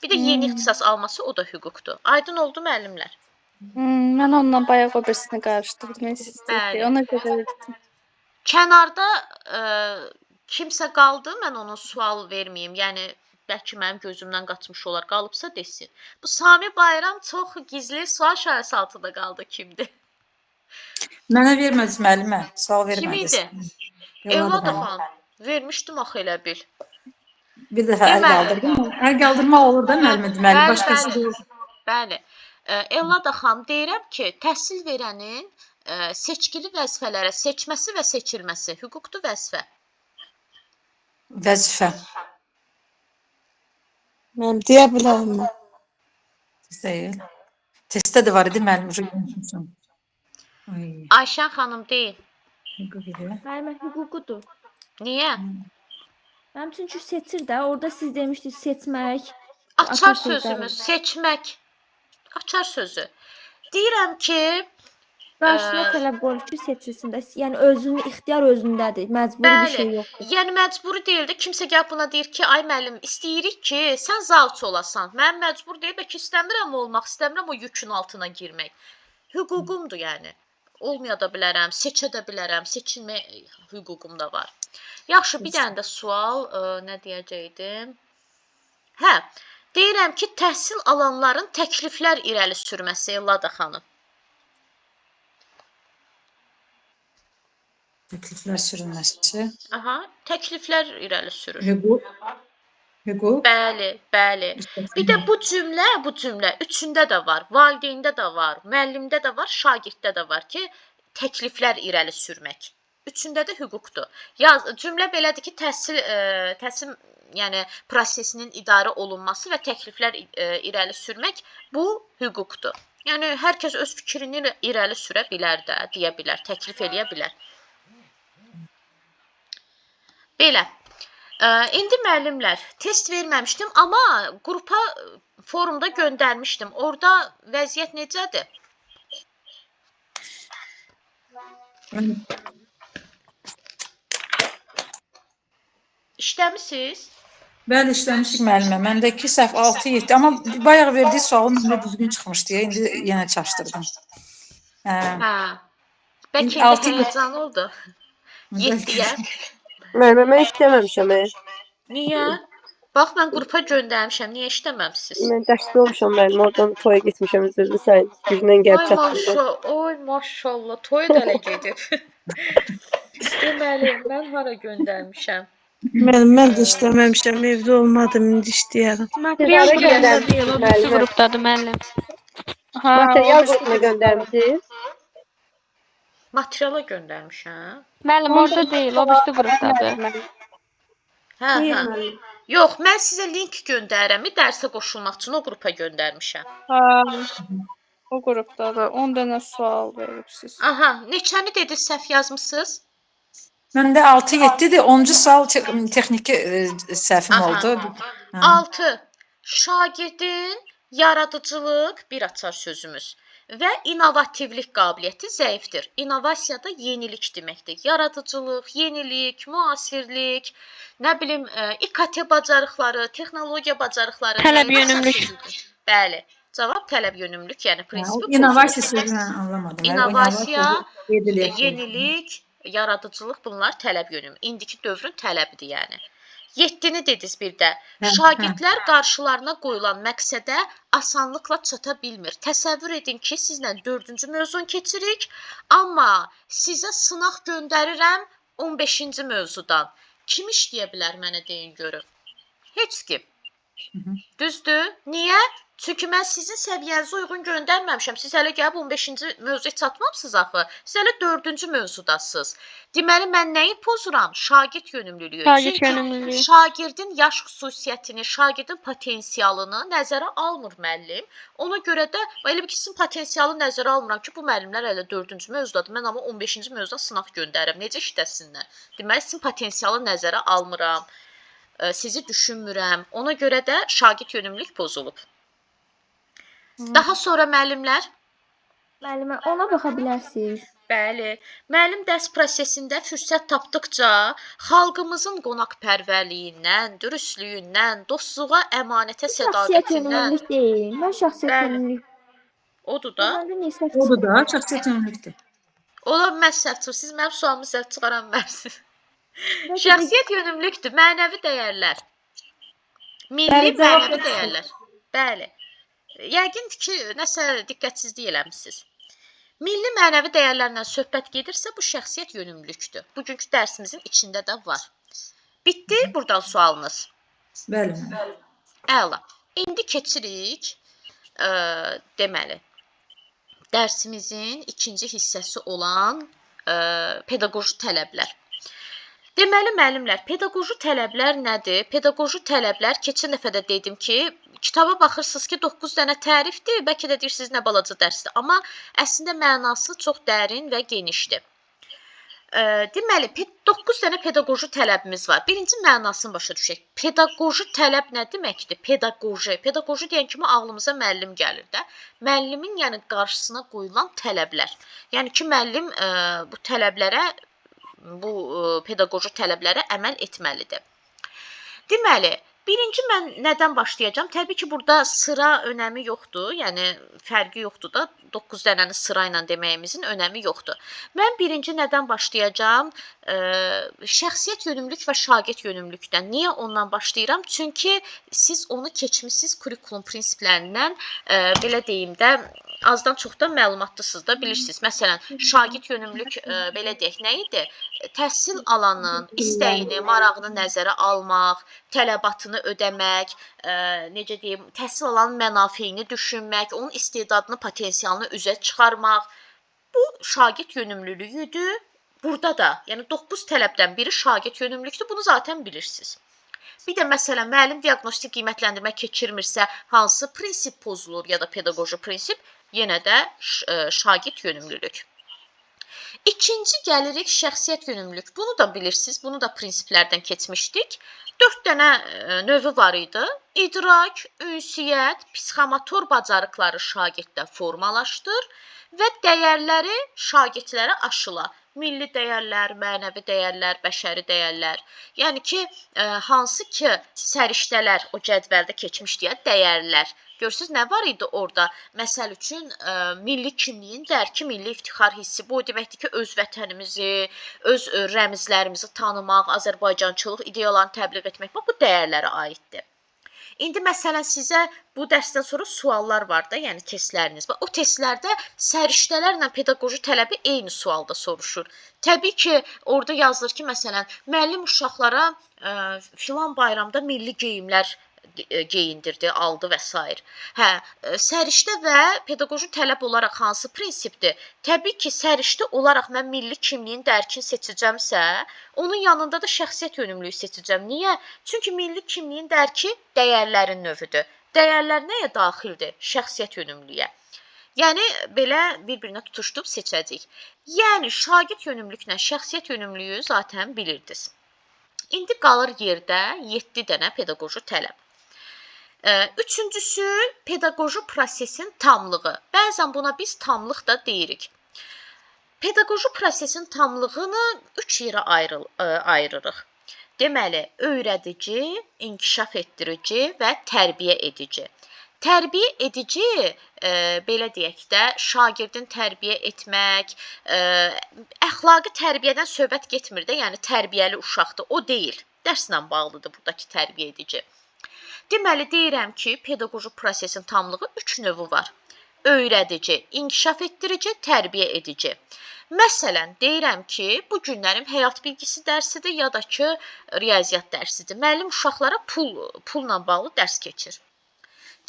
Bir də yeni ixtisas alması, o da hüquqdur. Aydın oldu müəllimlər? Mən onunla bayaq o birisini qarışdırdım. Bəli. Ona görə etdim. Kənarda kimsə qaldı, mən ona sual verməyim. Yəni bəlkə mənim gözümdən qaçmış olar, qalıbsa desin. Bu Sami Bayram çox gizli sual şərəsi altında qaldı, kimdir? Mənə vermədi müəllimə, sual vermədi. Kim idi? Evladı xanım. Vermişdim axı elə bil. Bir dəfə əl qaldırdım. Əl qaldırmaq olur da müəllimə deməli, başqası deyil. Bəli. Evladı xanım, deyirəm ki, təhsil verənin seçkili vəzifələrə seçməsi və seçilməsi hüquqdur vəzifə? Vəzifə. Mən deyə bilərəm. Deyil. Testdə də var idi müəllim. Ayşən xanım deyil. Müəllimə hüququdur. Niyə? Mənim çünki seçir də, orada siz demişdiniz seçmək. Açar sözümüz, seçmək. Açar sözü. Deyirəm ki, qarşısına tələb qoyulur ki, seçilsin də. Yəni özünün ixtiyar özündədir. Məcburi bir şey yoxdur. Yəni məcburi deyil də, kimsə gəlib buna deyir ki, ay müəllim, istəyirik ki, sən zalçı olasan. Mən məcbur deyil, bəlkə istəmirəm olmaq, istəmirəm o yükün altına girmək. Hüququmdur yəni. Olmaya da bilərəm, seçə də bilərəm, seçilmə hüququm da var. Yaxşı, bir dənə də sual, nə deyəcəkdim? Hə, deyirəm ki, təhsil alanların təkliflər irəli sürməsi, Lada xanım. Təkliflər sürülməsi. Aha, təkliflər irəli sürür. Hüquq. Bəli. Bir də bu cümlə üçündə də var. Valideyndə də var, müəllimdə də var, şagirddə də var ki, təkliflər irəli sürmək. Üçündə də hüquqdur. Cümlə belədir ki, təhsil yəni prosesinin idarə olunması və təkliflər irəli sürmək bu hüquqdur. Yəni hər kəs öz fikrini irəli sürə bilər də, deyə bilər, təklif eləyə bilər. Belə. İndi müəllimlər, test verməmişdim, amma qrupa forumda göndərmişdim. Orada vəziyyət necədir? İşləmisiniz? Bəli, işləmişik müəllimə. Məndə 2 səhv 6-7, amma bayaq verdiyi sualım məndə düzgün çıxmışdı. İndi yenə çaşdırdım. Bəlkə indi həyəcan oldu. 7-yə. Mən işləməmişəm. Niyə? Bax, mən qrupa göndərmişəm. Niyə işləməmişsiniz? Mən dərsdə olmuşam müəllim. Oradan toya getmişəm. Üzrlü sən güclə gəlib çatdırdın. Oy, maşallah. Toya da elə gedib. Deməli, mən hara göndərmişəm? Mən də işləməmişəm. Evdə olmadım. İndi işləyərəm. Material göndərmişəm. O birisi qrupdadır müəllim. Material qrupuna göndərmişsiniz? Materiala göndərmişəm. Müəllim orada deyil, o birisi qrupdadır. Hə. Yox, mən sizə link göndərəm, dərsə qoşulmaq üçün o qrupa göndərmişəm. O qrupdadır. 10 dənə sual veribsiz. Aha, neçəni dediniz, səhv yazmısınız? Məndə 6-7-dir. 10-cu sual texniki səhvim oldu. 6. Şagirdin yaradıcılıq bir açar sözümüz və innovativlik qabiliyyəti zəifdir. İnnovasiya da yenilik deməkdir. Yaradıcılıq, yenilik, müasirlik, nə bilim, İKT bacarıqları, texnologiya bacarıqları. Tələb yönümlük. Bəli. Cavab tələb yönümlülük, yəni prinsipi pozulur. İnnovasiya sözünü mən anlamadım. İnnovasiya, yenilik, yaradıcılıq bunlar tələb yönümlü. İndiki dövrün tələbidir yəni. 7-ni dediniz bir də. Şagirdlər qarşılarına qoyulan məqsədə asanlıqla çata bilmir. Təsəvvür edin ki, sizlə 4-cü mövzunu keçirik, amma sizə sınaq göndərirəm 15-ci mövzudan. Kim işləyə bilər mənə deyin görüm? Heç kim. Düzdür? Niyə? Çünki mən sizin səviyyənizə uyğun göndərməmişəm. Siz hələ gəlib 15-ci mövzuya çatmamısınız axı. Siz hələ 4-cü mövzudasınız. Deməli, mən nəyi pozuram? Şagird yönümlülüyü. Çünki şagirdin yaş xüsusiyyətini, şagirdin potensialını nəzərə almır müəllim. Ona görə də, elə bir ki, sizin potensialı nəzərə almıram ki, bu müəllimlər hələ 4-cü mövzudadır. Mən amma 15-ci mövzuda sınaq göndərirəm. Necə işləsinlər? Deməli, sizin potensialı nəzərə almıram. Sizi düşünmürəm. Ona görə də şagird yönümlülük pozulub. Daha sonra müəllimlər? Müəllimə, ona baxa bilərsiniz. Bəli. Müəllim dərs prosesində fürsət tapdıqca xalqımızın qonaqpərvərliyindən, dürüstlüyündən, dostluğa, əmanətə sədaqətindən. Şəxsiyyət yönümlülük deyil. Mən şəxsiyyət yönümlülük. Odur da. Odur da, şəxsiyyət yönümlülükdür. Ola mən səhv çıxır. Siz mənim sualımı səhv çıxaran mənsiniz. Şəxsiyyət yönümlülükdür. Mənəvi dəyərlər. Milli mənəvi dəyərlər. Bəli. Yəqin ki, nəsə diqqətsizlik eləmişsiniz. Milli mənəvi dəyərlərlə söhbət gedirsə, bu şəxsiyyət yönümlülükdür. Bugünkü dərsimizin içində də var. Bitdi buradan sualınız? Bəli. Əla. İndi keçirik, deməli, dərsimizin ikinci hissəsi olan pedaqoji tələblər. Deməli, müəllimlər, pedaqoji tələblər nədir? Pedaqoji tələblər, keçən dəfə də dedim ki, kitaba baxırsınız ki, 9 dənə tərifdir, bəlkə də deyirsiniz nə balaca dərsdir, amma əslində mənası çox dərin və genişdir. Deməli, 9 dənə pedaqoji tələbimiz var. Birinci mənasını başa düşək. Pedaqoji tələb nə deməkdir? Pedaqoji. Pedaqoji deyən kimi ağlımıza müəllim gəlir də. Müəllimin, yəni qarşısına qoyulan tələblər. Yəni ki, müəllim bu tələblərə, bu pedaqoji tələblərə əməl etməlidir. Deməli, birinci mən nədən başlayacağam? Təbii ki, burada sıra önəmi yoxdur, yəni fərqi yoxdur da, 9 dənəni sıra ilə deməyimizin önəmi yoxdur. Mən birinci nədən başlayacağam? Şəxsiyyət yönümlülük və şagird yönümlülükdən. Niyə ondan başlayıram? Çünki siz onu keçmişsiniz kurikulum prinsiplərindən, belə deyim də, azdan çoxdan məlumatlısınız da, bilirsiniz. Məsələn, şagird yönümlülük, belə deyək, nə idi? Təhsil alanın istəyini, marağını nəzərə almaq, tələbatını ödəmək, necə deyim, təhsil alanın mənafeyini düşünmək, onun istedadını, potensialını üzə çıxarmaq. Bu şagird yönümlülüyüdür. Burada da, yəni 9 tələbdən biri şagird yönümlülükdür. Bunu zaten bilirsiniz. Bir də məsələn, müəllim diaqnostik qiymətləndirmə keçirmirsə, hansı prinsip pozulur ya da pedaqoji prinsip? Yenə də şagird yönümlülük. İkinci gəlirik şəxsiyyət yönümlülük. Bunu da bilirsiniz, bunu da prinsiplərdən keçmişdik. 4 dənə növü var idi. İdrak, ünsiyyət, psixomotor bacarıqları şagirddə formalaşdır və dəyərləri şagirdlərə aşıla. Milli dəyərlər, mənəvi dəyərlər, bəşəri dəyərlər. Yəni ki, hansı ki səriştələr o cədvəldə keçmişdiyə dəyərlər. Görürsünüz, nə var idi orada? Məsəl üçün, milli kimliyin dərki, milli iftixar hissi. Bu deməkdir ki, öz vətənimizi, öz rəmizlərimizi tanımaq, Azərbaycançılıq ideyalarını təbliğ etmək, bu dəyərlərə aiddir. İndi məsələn, sizə bu dərsdən sonra suallar var da, yəni testləriniz var. O testlərdə səriştələrlə pedaqoji tələbi eyni sualda soruşur. Təbii ki, orada yazılır ki, məsələn, müəllim uşaqlara filan bayramda milli geyimlər geyindirdi, aldı və s. Səriştə və pedaqoji tələb olaraq hansı prinsipdir? Təbii ki, səriştə olaraq mən milli kimliyin dərkini seçəcəmsə, onun yanında da şəxsiyyət yönümlülüyü seçəcəm. Niyə? Çünki milli kimliyin dərki dəyərlərin növüdür. Dəyərlər nəyə daxildir? Şəxsiyyət yönümlülüyə. Yəni, belə bir-birinə tutuşdurub seçəcəyik. Yəni, şagird yönümlülüklə şəxsiyyət yönümlülüyü zaten bilirdiniz. İndi qalır yerdə 7 dənə pedaqoji tələb. Üçüncüsü, pedaqoji prosesin tamlığı. Bəzən buna biz tamlıq da deyirik. Pedaqoji prosesin tamlığını 3 yerə ayırırıq. Deməli, öyrədici, inkişaf etdirici və tərbiyə edici. Tərbiyə edici, belə deyək də, şagirdin tərbiyə etmək, əxlaqi tərbiyədən söhbət getmir də, yəni tərbiyəli uşaqdır, o deyil. Dərslə bağlıdır buradakı tərbiyə edici. Deməli, deyirəm ki, pedaqoji prosesin tamlığı 3 növü var. Öyrədici, inkişaf etdirici, tərbiyə edici. Məsələn, deyirəm ki, bu günlərim həyat bilgisi dərsidir ya da ki, riyaziyyat dərsidir. Müəllim uşaqlara pulla bağlı dərs keçir.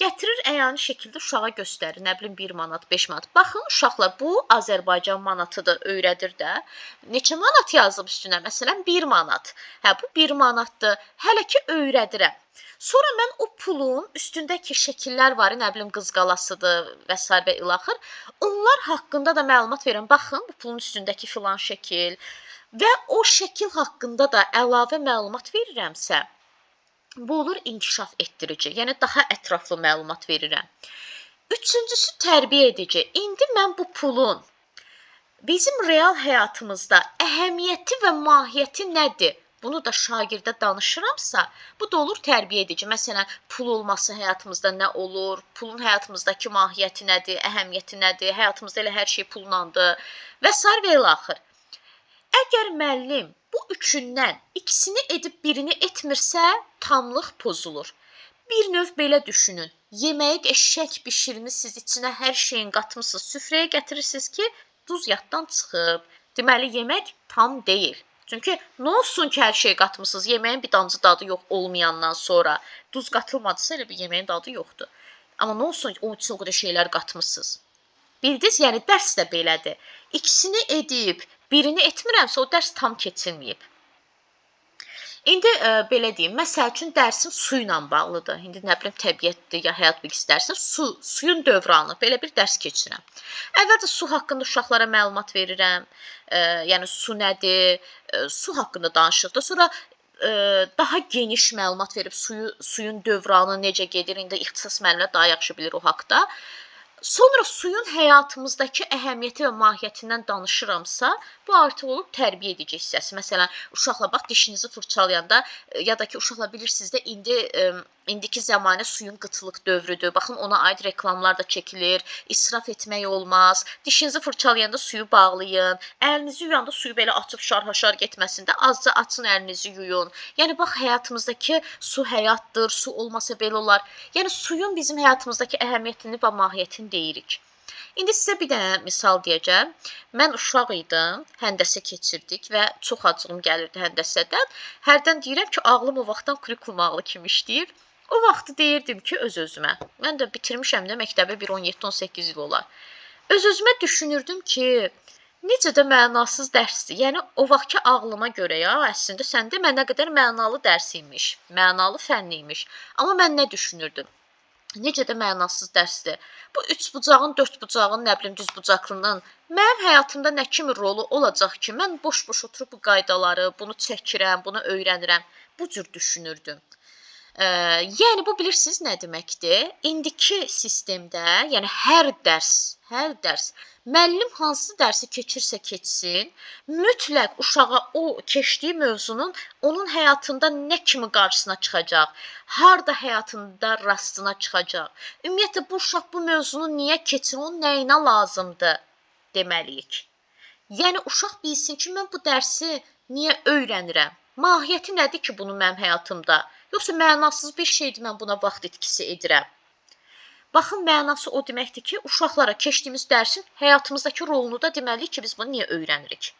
Gətirir əyani şəkildə uşağa göstərir, nə bilim 1 manat, 5 manat. Baxın, uşaqlar, bu Azərbaycan manatıdır, öyrədir də. Neçə manat yazıb üstünə? Məsələn, 1 manat. Hə, bu 1 manatdır. Hələ ki, öyrədirəm. Sonra mən o pulun üstündəki şəkillər var, nə bilim, qızqalasıdır və s. və ilaxır. Onlar haqqında da məlumat verirəm. Baxın, bu pulun üstündəki filan şəkil və o şəkil haqqında da əlavə məlumat verirəmsə, bu olur inkişaf etdirici, yəni daha ətraflı məlumat verirəm. Üçüncüsü tərbiyə edici. İndi mən bu pulun bizim real həyatımızda əhəmiyyəti və mahiyyəti nədir? Bunu da şagirdə danışıramsa, bu da olur tərbiyə edici. Məsələn, pul olması həyatımızda nə olur? Pulun həyatımızdakı mahiyyəti nədir? Əhəmiyyəti nədir? Həyatımızda elə hər şey pullandır və s. və ilaxır. Əgər müəllim bu üçündən ikisini edib birini etmirsə, tamlıq pozulur. Bir növ belə düşünün. Yeməyi qəşəng bişirmisiniz, içinə hər şeyin qatmısınız, süfrəyə gətirirsiniz ki, duz yaddan çıxıb. Deməli, yemək tam deyil. Çünki nə olsun ki, hər şey qatmısınız, yeməyin bir damcı dadı yox olmayandan sonra. Duz qatılmadısa, elə bir yeməyin dadı yoxdur. Amma nə olsun ki, onun üçün o qədər şeylər qatmısınız. Bildiniz, yəni dərs də belədir. İkisini edib, birini etmirəmsə, o dərs tam keçilməyib. İndi belə deyim, məsəl üçün dərsim su ilə bağlıdır. İndi nə bilim təbiətdir ya həyat bilgisi dərsi, suyun dövranı, belə bir dərs keçirəm. Əvvəlcə su haqqında uşaqlara məlumat verirəm. Yəni su nədir? Su haqqında danışırıq. Sonra daha geniş məlumat verib suyun dövranı necə gedir, indi ixtisas müəllimlər daha yaxşı bilir o haqqda. Sonra suyun həyatımızdakı əhəmiyyəti və mahiyyətindən danışıramsa, bu artıq olub tərbiyə edici hissəsi. Məsələn, uşaqla bax dişinizi fırçalayanda ya da ki uşaqla bilirsiniz də indiki zəmanə suyun qıtlıq dövrüdür. Baxın ona aid reklamlar da çəkilir. İsraf etmək olmaz. Dişinizi fırçalayanda suyu bağlayın. Əlinizi yuyanda suyu belə açıb şarhaşar getməsin də azca açın əlinizi yuyun. Yəni bax həyatımızdakı su həyatdır, su olmasa belə olar. Yəni suyun bizim həyatımızdakı əhəmiyyətini və mahiyyətini deyirik. İndi sizə bir dənə misal deyəcəm. Mən uşaq idim, həndəsə keçirdik və çox acığım gəlirdi həndəsədən. Hərdən deyirəm ki, ağlım o vaxtdan kurikulum ağlı kimi işləyib. O vaxtı deyirdim ki, öz-özümə. Mən də bitirmişəm də məktəbə bir 17-18 il olar. Öz-özümə düşünürdüm ki, necə də mənasız dərsdir. Yəni, o vaxtki ağlıma görə ya, əslində səndə mən nə qədər mənalı dərs imiş, mənalı fənn imiş. Amma mən nə düşünürdüm? Necə də mənasız dərsdir. Bu 3 bucağın, 4 bucağın, nə bilim, düz bucaqlının mənim həyatımda nə kimi rolu olacaq ki, mən boş-boş oturub bu qaydaları, bunu çəkirəm, bunu öyrənirəm. Bu cür düşünürdüm. Yəni, bu bilirsiniz nə deməkdir? İndiki sistemdə, yəni hər dərs, müəllim hansı dərsi keçirsə keçsin, mütləq uşağa o keçdiyi mövzunun onun həyatında nə kimi qarşısına çıxacaq, harda həyatında rastına çıxacaq. Ümumiyyətlə, bu uşaq bu mövzunu niyə keçir, onun nəyinə lazımdır deməliyik. Yəni, uşaq bilsin ki, mən bu dərsi niyə öyrənirəm? Mahiyyəti nədir ki, bunu mənim həyatımda? Yoxsa mənasız bir şeydir, mən buna vaxt itkisi edirəm. Baxın, mənası o deməkdir ki, uşaqlara keçdiyimiz dərsin həyatımızdakı rolunu da deməliyik ki, biz bunu niyə öyrənirik?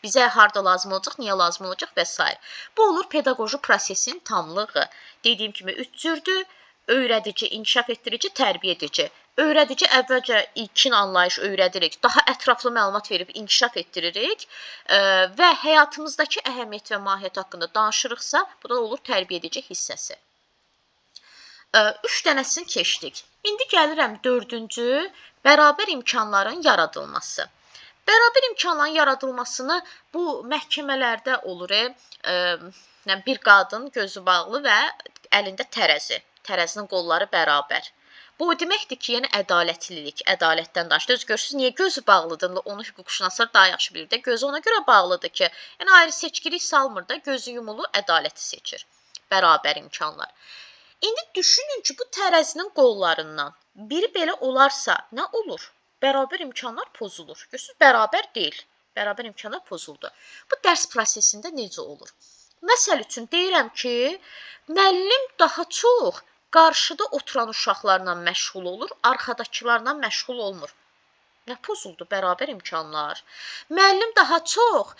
Bizə harda lazım olacaq, niyə lazım olacaq və s. Bu olur pedaqoji prosesin tamlığı. Dediyim kimi 3 cürdür. Öyrədici, inkişaf etdirici, tərbiyə edici. Öyrədici əvvəlcə ilkin anlayış öyrədirik, daha ətraflı məlumat verib inkişaf etdiririk və həyatımızdakı əhəmiyyət və mahiyyət haqqında danışırıqsa, bu da olur tərbiyə edici hissəsi. 3 dənəsini keçdik. İndi gəlirəm 4-cü, bərabər imkanların yaradılması. Bərabər imkanların yaradılmasını bu məhkəmələrdə olur. Bir qadın gözü bağlı və əlində tərəzi. tərəzinin qolları bərabər. Bu o deməkdir ki, yəni ədalətlilik, ədalətdən danışır. Öz görürsüz, niyə gözü bağlıdır? Onu hüquqşünaslar daha yaxşı bilir də. Gözü ona görə bağlıdır ki, yəni ayrı seçkilik salmır da, gözü yumulu ədaləti seçir. Bərabər imkanlar. İndi düşünün ki, bu tərəzinin qollarından biri belə olarsa nə olur? Bərabər imkanlar pozulur. Görürsüz, bərabər deyil. Bərabər imkanlar pozuldu. Bu dərs prosesində necə olur? Məsəl üçün deyirəm ki, müəllim daha çox qarşıda oturan uşaqlarla məşğul olur, arxadakılarla məşğul olmur. Nə pozuldu? Bərabər imkanlar. Müəllim daha çox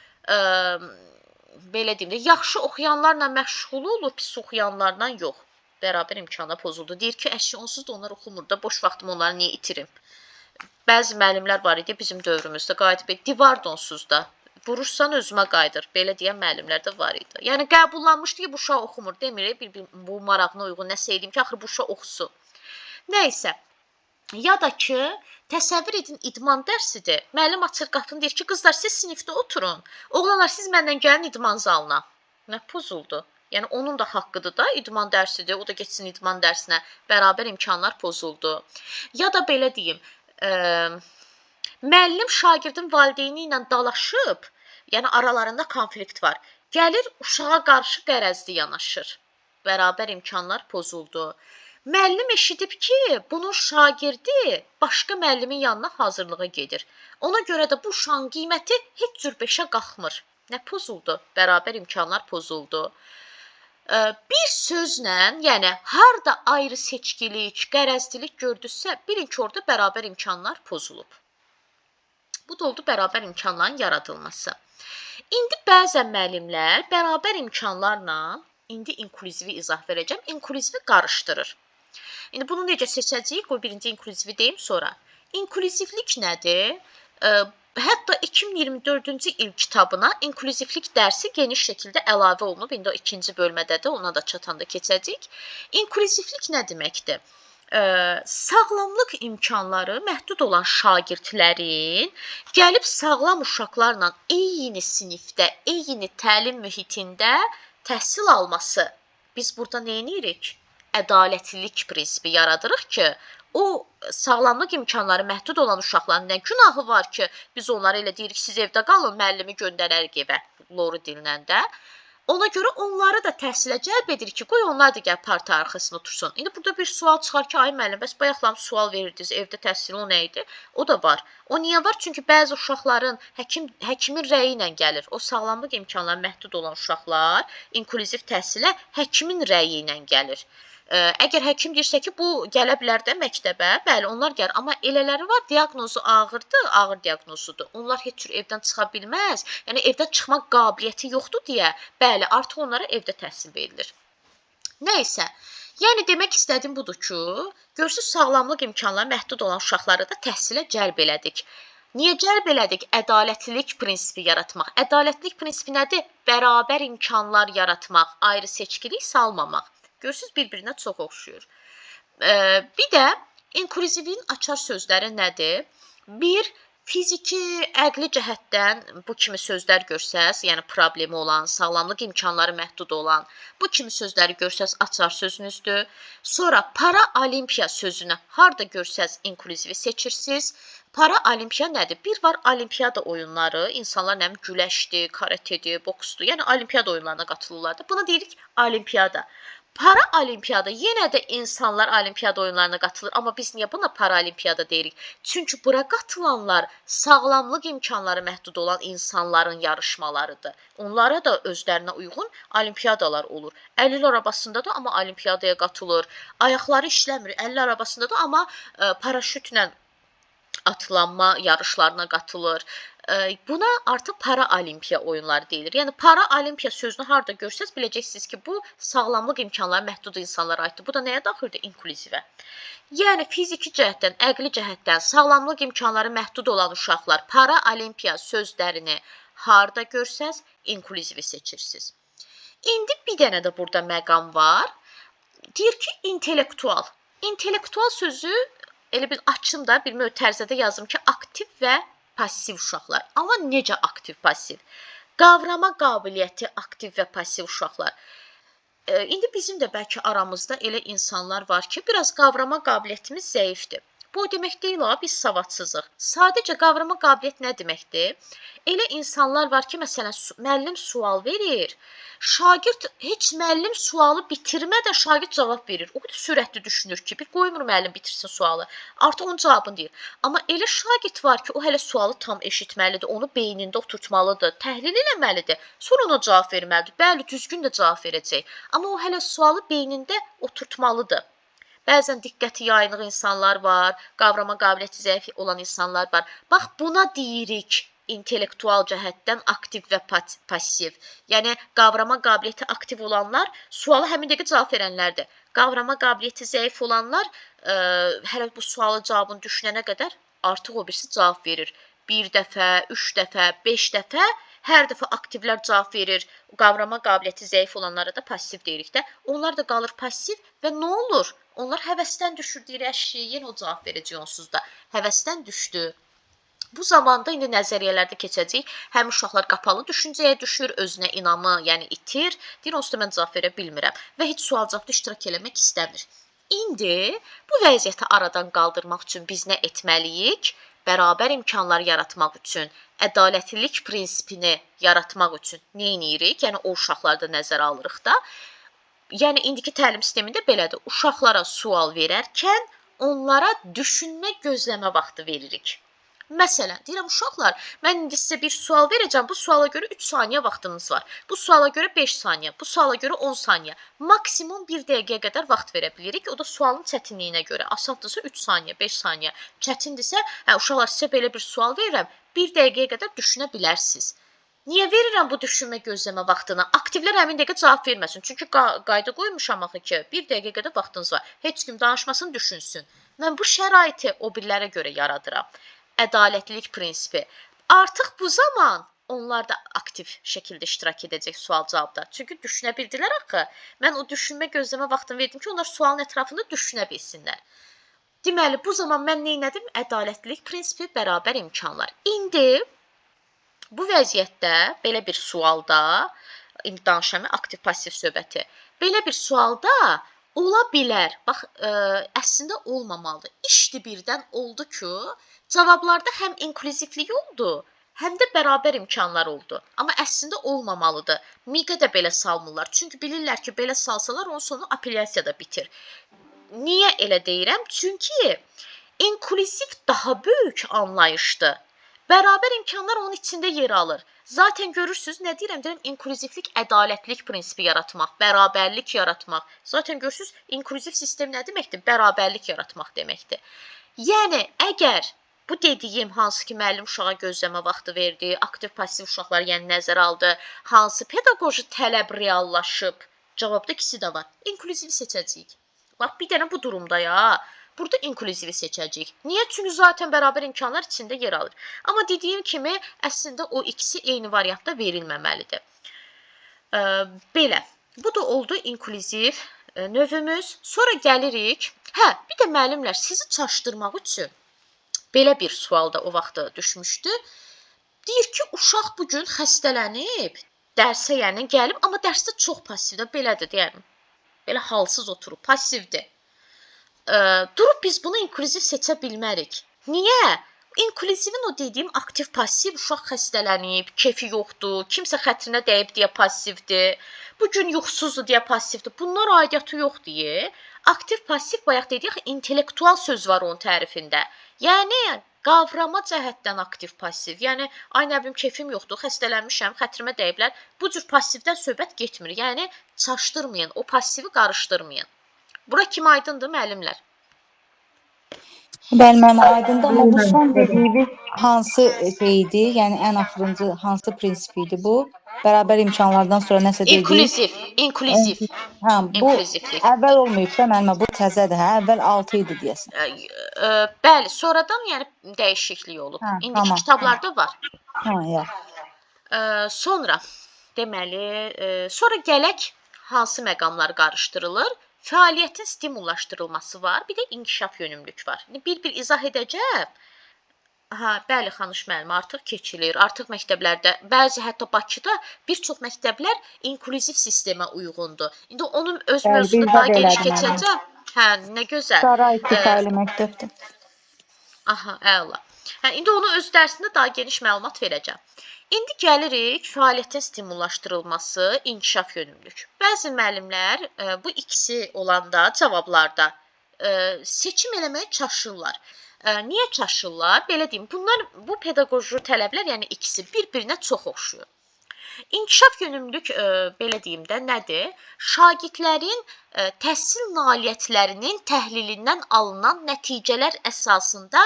belə deyim də, yaxşı oxuyanlarla məşğul olur, pis oxuyanlarla yox. Bərabər imkanlar pozuldu. Deyir ki, əşi onsuz da onlar oxumur da, boş vaxtımı onları niyə itirim? Bəzi müəllimlər var idi bizim dövrümüzdə, qayıdıb divar donsuz da. Vurursan özümə qayıdır. Belə deyən müəllimlər də var idi. Yəni qəbullanmışdı ki, bu uşaq oxumur. Demir, bu marağına uyğun nəsə eləyim ki, axır bu uşaq oxusun. Nəysə, ya da ki, təsəvvür edin, idman dərsidir. Müəllim açır qapını, deyir ki, qızlar siz sinifdə oturun. Oğlanlar siz məndən gəlin idman zalına. Nə pozuldu? Yəni onun da haqqıdır da, idman dərsidir. O da getsin idman dərsinə. Bərabər imkanlar pozuldu. Ya da belə deyim, müəllim şagirdin valideyni ilə dalaşıb, yəni aralarında konflikt var. Gəlir, uşağa qarşı qərəzli yanaşır. Bərabər imkanlar pozuldu. Müəllim eşidib ki, bunun şagirdi başqa müəllimin yanına hazırlığa gedir. Ona görə də bu uşağın qiyməti heç cür beşə qalxmır. Nə pozuldu? Bərabər imkanlar pozuldu. Bir sözlə, yəni harda ayrı seçkilik, qərəzlilik gördünüzsə, bilin ki, orada bərabər imkanlar pozulub. Bu da oldu bərabər imkanların yaradılması. İndi bəzən müəllimlər bərabər imkanlarla, indi inklüzivi izah verəcəm, inklüzivi qarışdırır. İndi bunu necə seçəcəyik? O birinci inklüzivi deyim sonra. İnklüzivlik nədir? Hətta 2024-cü il kitabına inklüzivlik dərsi geniş şəkildə əlavə olunub. İndi o ikinci bölmədə də ona da çatanda keçəcəyik. İnklüzivlik nə deməkdir? Sağlamlıq imkanları məhdud olan şagirdlərin gəlib sağlam uşaqlarla eyni sinifdə, eyni təlim mühitində təhsil alması. Biz burada nə edirik? Ədalətlilik prinsipi yaradırıq ki, o sağlamlıq imkanları məhdud olan uşaqların nə günahı var ki, biz onlara elə deyirik, siz evdə qalın, müəllimi göndərərik evə, loru dilindən. Ona görə onları da təhsilə cəlb edir ki, qoy onlar da gəl parta arxasına otursun. İndi burada bir sual çıxar ki, ay müəllim, bəs bayaqlam sual verirdiniz, evdə təhsili o nə idi? O da var. O niyə var? Çünki bəzi uşaqların həkimin rəyi ilə gəlir. O sağlamlıq imkanları məhdud olan uşaqlar inklüziv təhsilə həkimin rəyi ilə gəlir. Əgər həkim deyirsə ki, bu gələ bilər də məktəbə, bəli, onlar gəlir. Amma elələri var, diaqnozu ağırdır, ağır diaqnozudur. Onlar heç cür evdən çıxa bilməz. Yəni, evdən çıxmaq qabiliyyəti yoxdur deyə, bəli, artıq onlara evdə təhsil verilir. Nəysə, yəni demək istədiyim budur ki, görürsünüz, sağlamlıq imkanları məhdud olan uşaqları da təhsilə cəlb elədik. Niyə cəlb elədik? Ədalətlilik prinsipi yaratmaq. Ədalətlilik prinsipi nədir? Bərabər imkanlar yaratmaq, ayrı seçkilik salmamaq. Görürsünüz, bir-birinə çox oxşuyur. Bir də inklüzivin açar sözləri nədir? Bir, fiziki, əqli cəhətdən bu kimi sözlər görsəz, yəni problemi olan, sağlamlıq imkanları məhdud olan, bu kimi sözləri görsəz açar sözünüzdür. Sonra paraolimpiya sözünü harda görsəz inklüzivi seçirsiniz. Paraolimpiya nədir? Bir var olimpiyada oyunları, insanlar nə güləşdir, karatedir, boksdur, yəni olimpiyada oyunlarına qatılırlar da. Buna deyirik olimpiyada. Paraolimpiyada yenə də insanlar olimpiyada oyunlarına qatılır, amma biz niyə buna paraolimpiyada deyirik? Çünki bura qatılanlar sağlamlıq imkanları məhdud olan insanların yarışmalarıdır. Onlara da özlərinə uyğun olimpiyadalar olur. Əlil arabasında da amma olimpiyadaya qatılır. Ayaqları işləmir, əlil arabasında da amma paraşütlə atılanma yarışlarına qatılır. Buna artıq paraolimpiya oyunları deyilir. Yəni paraolimpiya sözünü harda görsəz biləcəksiniz ki, bu sağlamlıq imkanları məhdud insanlara aiddir. Bu da nəyə daxildir? İnklüzivə. Yəni fiziki cəhətdən, əqli cəhətdən sağlamlıq imkanları məhdud olan uşaqlar paraolimpiya sözlərini harda görsəz inklüzivi seçirsiniz. İndi bir dənə də burada məqam var. Deyir ki, intellektual. İntellektual sözü elə bir açım da, bir mötərizədə yazım ki, aktiv və pasiv uşaqlar. Amma necə aktiv, pasiv? Qavrama qabiliyyəti aktiv və pasiv uşaqlar. İndi bizim də bəlkə aramızda elə insanlar var ki, biraz qavrama qabiliyyətimiz zəifdir. Bu o demək deyil ha, biz savadsızıq. Sadəcə qavrama qabiliyyət nə deməkdir? Elə insanlar var ki, məsələn, müəllim sual verir, şagird heç müəllim sualı bitirmədən şagird cavab verir. O qədər sürətli düşünür ki, bir qoymur müəllim bitirsin sualı. Artıq onun cavabını deyir. Amma elə şagird var ki, o hələ sualı tam eşitməlidir, onu beynində oturtmalıdır, təhlil eləməlidir, sonra ona cavab verməlidir. Bəli, düzgün də cavab verəcək. Amma o hələ sualı beynində oturtmalıdır. Bəzən diqqəti yayınıq insanlar var, qavrama qabiliyyəti zəif olan insanlar var. Bax, buna deyirik intellektual cəhətdən aktiv və passiv. Yəni, qavrama qabiliyyəti aktiv olanlar suala həmin dəqiqə cavab verənlərdir. Qavrama qabiliyyəti zəif olanlar hələ bu sualı cavabını düşünənə qədər artıq o birisi cavab verir. 1 dəfə, 3 dəfə, 5 dəfə, hər dəfə aktivlər cavab verir. Qavrama qabiliyyəti zəif olanlara da passiv deyirik də. Onlar da qalır passiv və nə olur? Onlar həvəsdən düşür, deyir, əşi, yenə o cavab verəcək onsuz da. Həvəsdən düşdü. Bu zamanda indi nəzəriyyələrdə keçəcək. Həm uşaqlar qapalı düşüncəyə düşür, özünə inamı, yəni itir. Deyir, onsuz da mən cavab verə bilmirəm və heç sual-cavabda iştirak eləmək istəmir. İndi bu vəziyyəti aradan qaldırmaq üçün biz nə etməliyik? Bərabər imkanlar yaratmaq üçün, ədalətlilik prinsipini yaratmaq üçün nə edirik? Yəni, o uşaqlarda nəzərə alırıq da. Yəni, indiki təlim sistemində belədir. Uşaqlara sual verərkən onlara düşünmə, gözləmə vaxtı veririk. Məsələn, deyirəm, uşaqlar, mən indi sizə bir sual verəcəm. Bu suala görə 3 saniyə vaxtınız var. Bu suala görə 5 saniyə, bu suala görə 10 saniyə. Maksimum 1 dəqiqəyə qədər vaxt verə bilirik. O da sualın çətinliyinə görə. Asandısa 3 saniyə, 5 saniyə. Çətindirsə, uşaqlar, sizə belə bir sual verirəm. 1 dəqiqəyə qədər düşünə bilərsiniz. Niyə verirəm bu düşünmə, gözləmə vaxtını? Aktivlər həmin dəqiqə cavab verməsin. Çünki qayda qoymuşam axı ki, 1 dəqiqə qədər vaxtınız var. Heç kim danışmasın, düşünsün. Mən bu şəraiti o birlərə görə yaradıram. Ədalətlilik prinsipi. Artıq bu zaman onlar da aktiv şəkildə iştirak edəcək sual-cavabda. Çünki düşünə bildilər axı. Mən o düşünmə, gözləmə vaxtını verdim ki, onlar sualın ətrafında düşünə bilsinlər. Deməli, bu zaman mən nə etdim? Ədalətlilik prinsipi, bərabər imkanlar. İndi bu vəziyyətdə, belə bir sualda, indi danışam, aktiv-passiv söhbəti, belə bir sualda ola bilər, bax, əslində olmamalıdır. İşdir birdən oldu ki, cavablarda həm inklüzivlik oldu, həm də bərabər imkanlar oldu. Amma əslində olmamalıdır. MİQ-ə də belə salmırlar. Çünki bilirlər ki, belə salsalar, onun sonu apellyasiyada bitir. Niyə elə deyirəm? Çünki inklüziv daha böyük anlayışdır. Bərabər imkanlar onun içində yer alır. Zaten görürsünüz, nə deyirəm? Deyirəm, inklüzivlik, ədalətlik prinsipi yaratmaq, bərabərlik yaratmaq. Zaten görürsünüz, inklüziv sistem nə deməkdir? Bərabərlik yaratmaq deməkdir. Yəni, əgər bu dediyim, hansı ki, müəllim uşağa gözləmə vaxtı verdi, aktiv-passiv uşaqlar yəni nəzərə aldı, hansı pedaqoji tələb reallaşıb, cavabda ikisi də var. İnklüzivi seçəcəyik. Bax, bir dənə bu durumda ya. Burada inklüzivi seçəcəyik. Niyə? Çünki zaten bərabər imkanlar içində yer alır. Amma dediyim kimi, əslində o ikisi eyni variantda verilməməlidir. Belə. Bu da oldu inklüziv növümüz. Sonra gəlirik. Bir də müəllimlər, sizi çaşdırmaq üçün belə bir sualda o vaxtda düşmüşdü. Deyir ki, uşaq bugün xəstələnib, dərsə yəni gəlib, amma dərsdə çox passivdir. Belədir, deyərim. Belə halsız oturub, passivdir. Durub biz bunu inklüziv seçə bilmərik. Niyə? İnklüzivin o dediyim aktiv-passiv, uşaq xəstələnib, kefi yoxdur, kimsə xətrinə dəyib deyə passivdir, bugün yuxusuzdur deyə passivdir. Bunlar aidiyyatı yox deyə. Aktiv-passiv bayaq dedik, intellektual söz var onun tərifində. Yəni, qavrama cəhətdən aktiv-passiv. Yəni, ay nə bilim, kefim yoxdur, xəstələnmişəm, xətrimə dəyiblər. Bu cür passivdən söhbət getmir. Yəni, çaşdırmayın, o passivi qarışdırmayın. Bura kim aydındır, müəllimlər? Bəli, mənim aydındır, amma bu son dediyiniz hansı şeydi? Yəni, ən axırıncı hansı prinsip idi bu? Bərabər imkanlardan sonra nəsə dedik? İnklüziv. Bu əvvəl olmayıbsa, müəllimə, bu təzədir, hə? Əvvəl 6 idi deyəsən. Bəli, sonradan yəni dəyişiklik olub. İndiki kitablarda var. Sonra, deməli, sonra gələk hansı məqamlar qarışdırılır? Fəaliyyətin stimullaşdırılması var, bir də inkişaf yönümlülük var. Bir-bir izah edəcəm. Bəli, Xanış müəllim, artıq keçilir. Artıq məktəblərdə, bəzi hətta Bakıda bir çox məktəblər inklüziv sistemə uyğundur. İndi onun öz Bəli, mövzusunu bizdə daha də geniş elədir müəllim. keçəcəm. Hə, nə gözəl. Saray İttifaqlı məktəbdir. Aha, əla. İndi onu öz dərsində daha geniş məlumat verəcəm. İndi gəlirik fəaliyyətin stimullaşdırılması, inkişaf yönümlülük. Bəzi müəllimlər bu ikisi olanda cavablarda seçim eləməyə çaşırlar. Niyə çaşırlar? Belə deyim, bu pedaqoji tələblər, yəni ikisi bir-birinə çox oxşuyur. İnkişaf yönümlülük, belə deyim də, nədir? Şagirdlərin təhsil nailiyyətlərinin təhlilindən alınan nəticələr əsasında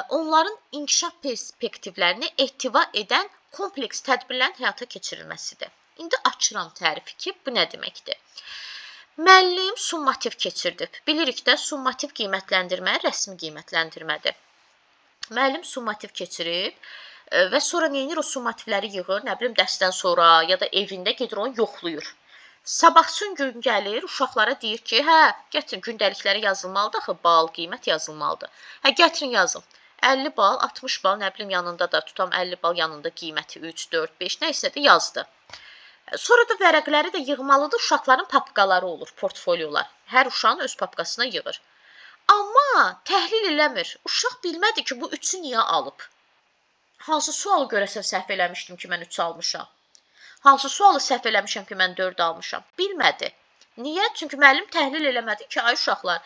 onların inkişaf perspektivlərini ehtiva edən kompleks tədbirlərin həyata keçirilməsidir. İndi açıram tərifi ki, bu nə deməkdir? Müəllim summativ keçirdib. Bilirik də, summativ qiymətləndirmə rəsmi qiymətləndirmədir. Müəllim summativ keçirib və sonra neynir o summativləri yığır, nə bilim, dərsdən sonra ya da evində gedir onu yoxlayır. Sabahsın gün gəlir, uşaqlara deyir ki, hə, gətirin, gündəlikləri yazılmalıdır, axı, bal, qiymət yazılmalıdır. Hə, gətirin yazın. 50 bal, 60 bal, nə bilim, yanında da tutam 50 bal, yanında qiyməti 3, 4, 5, nə isə də yazdı. Sonra da vərəqləri də yığmalıdır, uşaqların papkaları olur, portfoliolar. Hər uşağın öz papkasına yığır. Amma təhlil eləmir. Uşaq bilmədi ki, bu 3-ü niyə alıb? Hansı sualı görəsən səhv eləmişdim ki, mən 3 almışam? Hansı sualı səhv eləmişəm ki, mən 4 almışam? Bilmədi. Niyə? Çünki müəllim təhlil eləmədi ki, ay uşaqlar,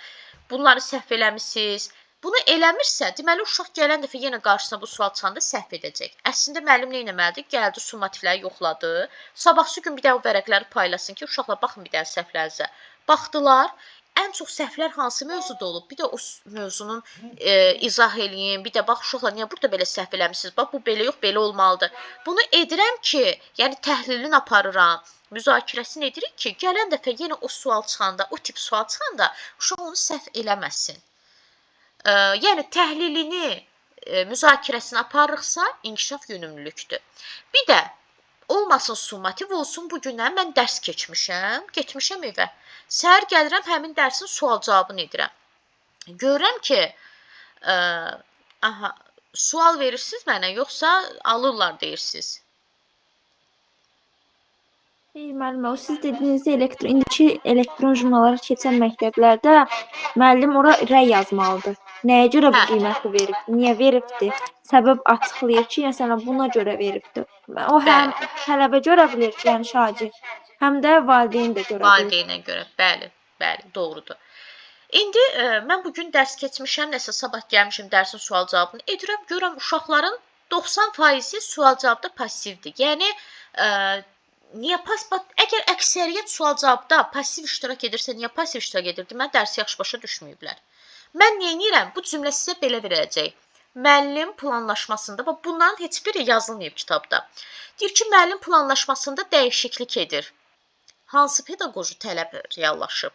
bunları səhv eləmişsiniz. Bunu eləmirsə, deməli, uşaq gələn dəfə yenə qarşısına bu sual çıxanda səhv edəcək. Əslində, müəllim nə eləməlidir? Gəldi, summativləri yoxladı. Sabahsı gün bir də o vərəqləri paylasın ki, uşaqlar, baxın bir də səhvlərinizə. Baxdılar, ən çox səhvlər hansı mövzuda olub? Bir də o mövzunun izah eləyin. Bir də, bax, uşaqlar, niyə burada belə səhv eləmişsiniz? Bax, bu belə yox, belə olmalıdır. Bunu edirəm ki, yəni təhlilini aparıram, müzakirəsini edirik ki, gələn dəfə yenə o sual çıxanda, o tip sual çıxanda uşaq onu səhv eləməsin. Yəni, təhlilini, müzakirəsini aparırıqsa, inkişaf yönümlülükdür. Bir də, olmasın summativ olsun, bugündən mən dərs keçmişəm, getmişəm evə. Səhər gəlirəm, həmin dərsin sual-cavabını edirəm. Görürəm ki, sual verirsiniz mənə, yoxsa alırlar deyirsiniz. Xeyr, müəllimə, o siz dediyiniz indiki elektron jurnallara keçən məktəblərdə müəllim ora rəy yazmalıdır. Nəyə görə bu qiyməti veribdir, niyə veribdir? Səbəb açıqlayır ki, məsələn, buna görə veribdir. O həm tələbə görə bilir ki, yəni şagird, həm də valideyn də görə bilir. Valideynə görə, bəli, doğrudur. İndi mən bugün dərs keçmişəm, nəsə sabah gəlmişim dərsin sual-cavabını edirəm, görürəm uşaqların 90% sual-cavabda passivdir. Yəni, əgər əksəriyyət sual-cavabda passiv iştirak edirsə, niyə passiv iştirak edirdi? Mən dərsi yaxşı başa düşməyiblər. Mən neynirəm? Bu cümlə sizə belə verəcək. Müəllim planlaşmasında, bunların heç biri yazılmayıb kitabda. Deyir ki, müəllim planlaşmasında dəyişiklik edir. Hansı pedaqoji tələb reallaşıb?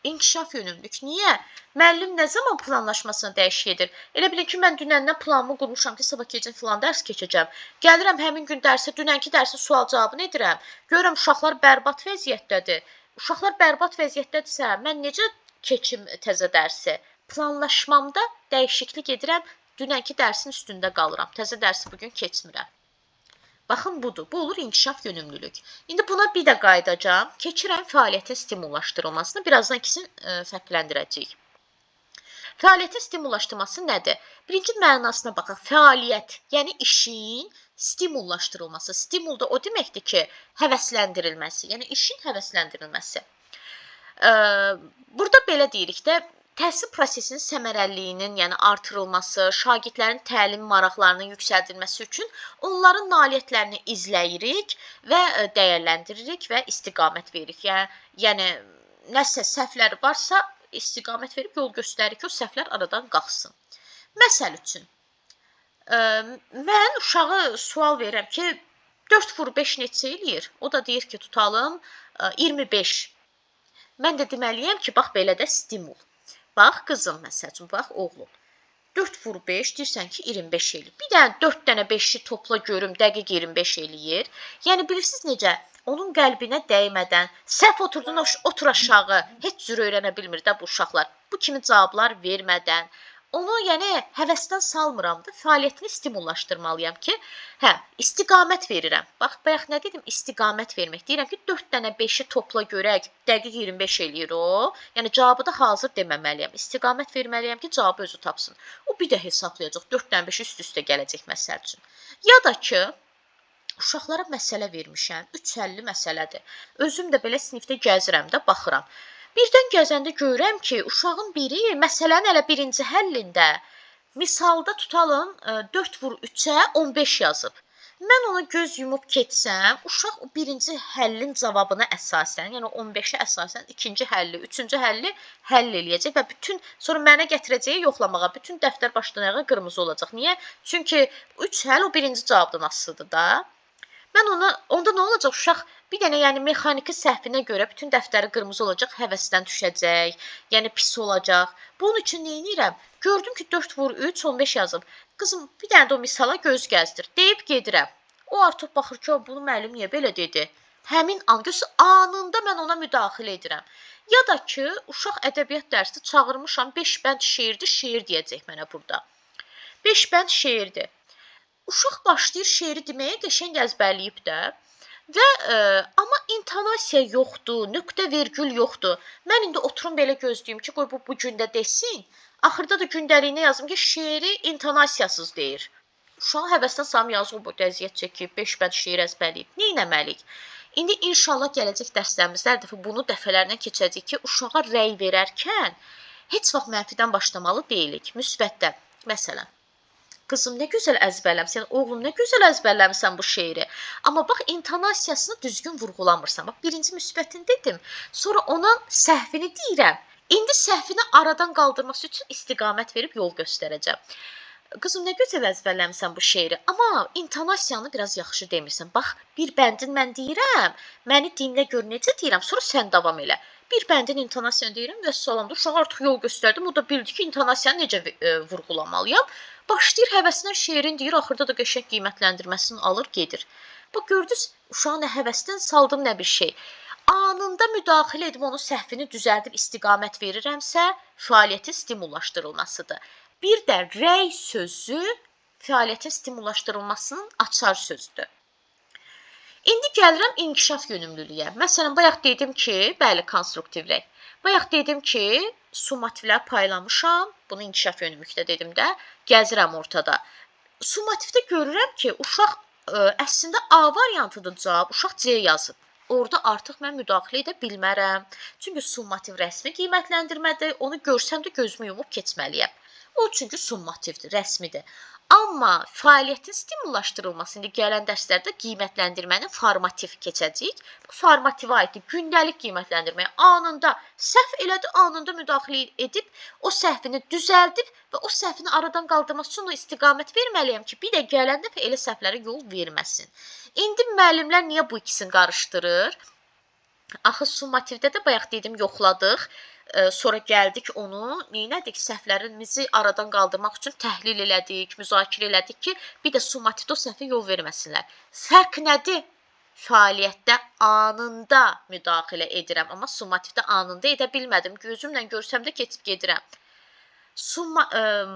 İnkişaf yönümlülük. Niyə? Müəllim nə zaman planlaşmasına dəyişik edir? Elə bilin ki, mən dünəndən planımı qurmuşam ki, sabah gecə filan dərs keçəcəm. Gəlirəm həmin gün dərsə, dünənki dərsin sual-cavabını edirəm. Görürəm, uşaqlar bərbad vəziyyətdədir. Uşaqlar bərbad vəziyyətdədirsə, mən necə keçim təzə dərsi? Planlaşmamda dəyişiklik edirəm, dünənki dərsin üstündə qalıram. Təzə dərsi bugün keçmirəm. Baxın, budur. Bu olur inkişaf yönümlülük. İndi buna bir də qayıdacağım. Keçirəm fəaliyyətin stimullaşdırılmasını. Birazdan ikisini fərqləndirəcəyik. Fəaliyyətin stimullaşdırılması nədir? Birinci mənasına baxaq. Fəaliyyət, yəni işin stimullaşdırılması. Stimul da o deməkdir ki, həvəsləndirilməsi. Yəni işin həvəsləndirilməsi. Burada belə deyirik də, təhsil prosesinin səmərəliliyinin, yəni artırılması, şagirdlərin təlim maraqlarının yüksəldilməsi üçün onların nailiyyətlərini izləyirik və dəyərləndiririk və istiqamət veririk. Yəni, nəsə səhvlər varsa, istiqamət verib yol göstəririk ki, o səhvlər aradan qalxsın. Məsəl üçün, mən uşağı sual verirəm ki, 4 vur 5 neçə eləyir? O da deyir ki, tutalım 25. Mən də deməliyəm ki, bax, belə də stimul. Bax, qızım, məsəl üçün, bax, oğlum. 4 vur 5, deyirsən ki, 25 eləyir. Bir dənə 4 dənə 5-i topla görüm, dəqiq 25 eləyir. Yəni, bilirsiniz necə? Onun qəlbinə dəymədən, səhv otur aşağı, heç cür öyrənə bilmir də bu uşaqlar. Bu kimi cavablar vermədən, onu yəni həvəsdən salmıram da, fəaliyyətini stimullaşdırmalıyam ki, hə, istiqamət verirəm. Bax, bayaq nə dedim? İstiqamət vermək. Deyirəm ki, 4 dənə 5-i topla görək, dəqiq 25 eləyir o. Yəni cavabı da hazır deməməliyəm. İstiqamət verməliyəm ki, cavabı özü tapsın. O bir də hesablayacaq. 4 dənə 5 üst-üstə gələcək məsəl üçün. Ya da ki, uşaqlara məsələ vermişəm. 3-50 məsələdir. Özüm də belə sinifdə gəzirəm də, baxıram. Birdən gəzəndə görürəm ki, uşağın biri məsələnin elə birinci həllində misalda tutalım 4 vur 3-ə 15 yazıb. Mən ona göz yumub keçsəm, uşaq o birinci həllin cavabına əsasən, yəni 15-ə əsasən ikinci həlli, üçüncü həlli həll eləyəcək və bütün sonra mənə gətirəcəyi yoxlamağa bütün dəftər başdan ayağa qırmızı olacaq. Niyə? Çünki 3 həll o birinci cavabdan asılıdır da. Mən onda nə olacaq? Uşaq bir dənə yəni mexaniki səhvinə görə bütün dəftəri qırmızı olacaq, həvəsdən düşəcək, yəni pis olacaq. Bunun üçün nə edirəm? Gördüm ki 4 vur 3, 15 yazıb. Qızım bir dənə də o misala göz gəzdir. Deyib gedirəm. O artıq baxır ki, bunu müəllim niyə belə dedi? Həmin an anında mən ona müdaxilə edirəm. Ya da ki, uşaq ədəbiyyat dərsi çağırmışam, 5 bənd şeirdir, şeir deyəcək mənə burada. 5 bənd şeirdir. Uşaq başlayır şeiri deməyə, qəşəng əzbərləyib də. Və amma intonasiya yoxdur, nöqtə virgül yoxdur. Mən indi oturum belə gözləyim ki, qoy bu gündə desin. Axırda da gündəliyinə yazım ki, şeiri intonasiyasız deyir. Uşaq həvəsdən sam yazıb bu əziyyət çəkib, 5 bənd şeir əzbərləyib. Nə etməliyik? İndi inşallah gələcək dərslərimizdə hər dəfə bunu dəfələrlə keçəcək ki, uşağa rəy verərkən heç vaxt mənfidən başlamalı deyilik. Müsbətdə, məsələn. Qızım, nə gözəl əzbərləmsən, oğlum, nə gözəl əzbərləmsən bu şeiri. Amma bax, intonasiyasını düzgün vurğulamırsan. Bax, birinci müsbətini dedim, sonra ona səhvini deyirəm. İndi səhvini aradan qaldırması üçün istiqamət verib yol göstərəcəm. Qızım, nə gözəl əzbərləmsən bu şeiri, amma intonasiyanı biraz yaxşı demirsən. Bax, bir bəndin mən deyirəm, məni dinlə gör necə deyirəm, sonra sən davam elə. Bir bəndin intonasiyanı deyirəm və salamda uşaq artıq yol göstərdim, o da bildi ki, intonasiyanı necə vurğulamalıyam. Başlayır həvəsindən şeirin deyir, axırda da qəşəng qiymətləndirməsini alır, gedir. Bax, gördünüz, uşağın nə həvəsdən saldım, nə bir şey. Anında müdaxilə edib onun səhvini düzəldib istiqamət verirəmsə, fəaliyyətin stimullaşdırılmasıdır. Bir də rəy sözü fəaliyyətin stimullaşdırılmasının açar sözüdür. İndi gəlirəm inkişaf yönümlülüyə. Məsələn, bayaq dedim ki, bəli, konstruktiv rəy. Bayaq dedim ki, summativlər paylamışam, bunu inkişaf yönümlükdə dedim də, gəzirəm ortada. Summativdə görürəm ki, uşaq əslində A variantıdır cavab, uşaq C yazıb. Orada artıq mən müdaxilə edə bilmərəm. Çünki summativ rəsmi qiymətləndirmədir, onu görsəm də gözümü yumub keçməliyəm. O çünki summativdir, rəsmidir. Amma fəaliyyətin stimullaşdırılması indi gələn dərslərdə qiymətləndirmənin formativ keçəcək. Bu formativə aiddir. Gündəlik qiymətləndirməyə anında səhv elədi, anında müdaxilə edib, o səhvini düzəldib və o səhvini aradan qaldırması üçün istiqamət verməliyəm ki, bir də gələn dəfə elə səhvlərə yol verməsin. İndi müəllimlər niyə bu ikisini qarışdırır? Axı summativdə də bayaq dedim, yoxladıq. Sonra gəldik onu, neynədik? Səhvlərimizi aradan qaldırmaq üçün təhlil elədik, müzakirə elədik ki, bir də summativdə o səhvə yol verməsinlər. Fərq nədir? Fəaliyyətdə anında müdaxilə edirəm, amma summativdə anında edə bilmədim. Gözümlə görsəm də keçib gedirəm.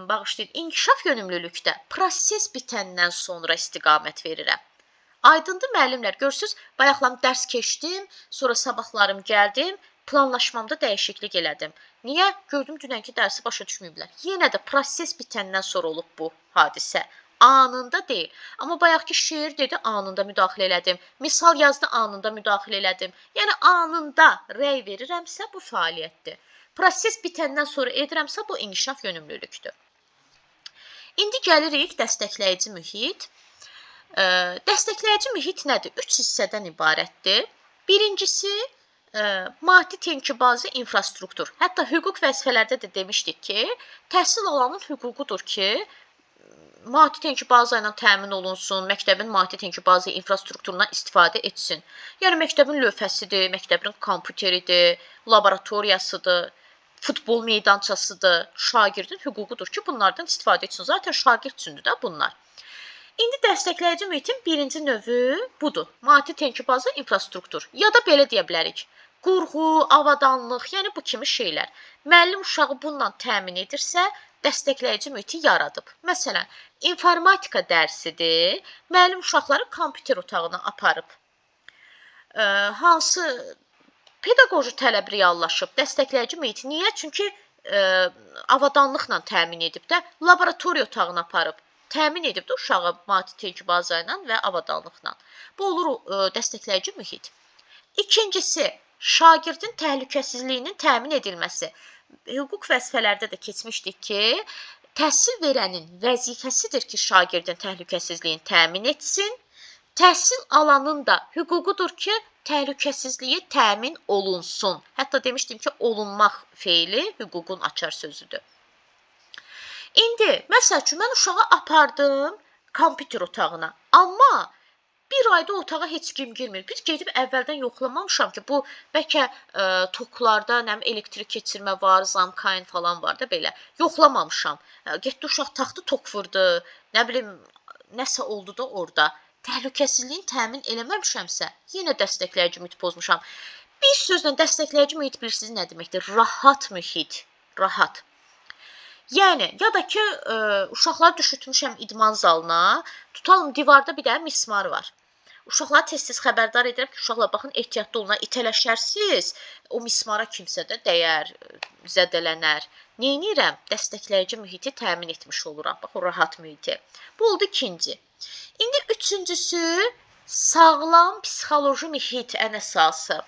Bağışlayın, inkişaf yönümlülükdə proses bitəndən sonra istiqamət verirəm. Aydındır müəllimlər, görürsünüz, bayaqlam dərs keçdim, sonra sabahlarım gəldim, planlaşmamda dəyişiklik elədim. Niyə? Gördüm, dünənki dərsi başa düşməyiblər. Yenə də proses bitəndən sonra olub bu hadisə. Anında deyil. Amma bayaqki şeir dedi, anında müdaxilə elədim. Misal yazdı, anında müdaxilə elədim. Yəni, anında rəy verirəmsə, bu fəaliyyətdir. Proses bitəndən sonra edirəmsə, bu inkişaf yönümlülükdür. İndi gəlirik dəstəkləyici mühit. Dəstəkləyici mühit nədir? 3 hissədən ibarətdir. Birincisi, maddi tenkibazı infrastruktur. Hətta hüquq vəzifələrdə də demişdik ki, təhsil alanın hüququdur ki, maddi tenkibazı ilə təmin olunsun, məktəbin maddi tenkibazı infrastrukturundan istifadə etsin. Yəni, məktəbin lövhəsidir, məktəbin kompüteridir, laboratoriyasıdır, futbol meydançasıdır, şagirdin hüququdur ki, bunlardan istifadə etsin. Zaten şagird üçündür də bunlar. İndi dəstəkləyici mühitin birinci növü budur. Maddi tenkibazı infrastruktur. Ya da belə deyə bilərik. Qurğu, avadanlıq, yəni bu kimi şeylər. Müəllim uşağı bununla təmin edirsə, dəstəkləyici mühiti yaradıb. Məsələn, informatika dərsidir. Müəllim uşaqları kompüter otağına aparıb. Hansı pedaqoji tələb reallaşıb, dəstəkləyici mühiti. Niyə? Çünki avadanlıqla təmin edib də, laboratoriya otağına aparıb. Təmin edib də uşağı maddi baza ilə və avadanlıqla. Bu olur dəstəkləyici mühit. İkincisi, şagirdin təhlükəsizliyinin təmin edilməsi. Hüquq vəzifələrdə də keçmişdik ki, təhsil verənin vəzifəsidir ki, şagirdin təhlükəsizliyini təmin etsin. Təhsil alanın da hüququdur ki, təhlükəsizliyi təmin olunsun. Hətta demişdim ki, olunmaq feili hüququn açar sözüdür. İndi, məsəl üçün, mən uşağı apardım kompüter otağına. Amma bir ayda otağa heç kim girmir. Biz gedib əvvəldən yoxlamamışam ki, bu bəlkə toklarda elektrik keçirmə var, zamkayn falan var da belə. Yoxlamamışam. Getdi uşaq taxtı tok vurdu, nə bilim, nəsə oldu da orada. Təhlükəsizliyin təmin eləməmişəmsə, yenə dəstəkləyici mühit pozmuşam. Bir sözlə dəstəkləyici mühit bilirsiniz nə deməkdir? Rahat mühit. Rahat. Yəni, ya da ki, uşaqları düşürtmüşəm idman zalına, tutalım divarda bir dənə mismar var. Uşaqları tez-tez xəbərdar edirəm ki, uşaqlar baxın, ehtiyatlı olun, itələşərsiz, o mismara kimsə də dəyər, zədələnər. Neynirəm? Dəstəkləyici mühiti təmin etmiş oluram. Bax, o rahat mühiti. Bu oldu ikinci. İndi üçüncüsü, sağlam psixoloji mühit ən əsası.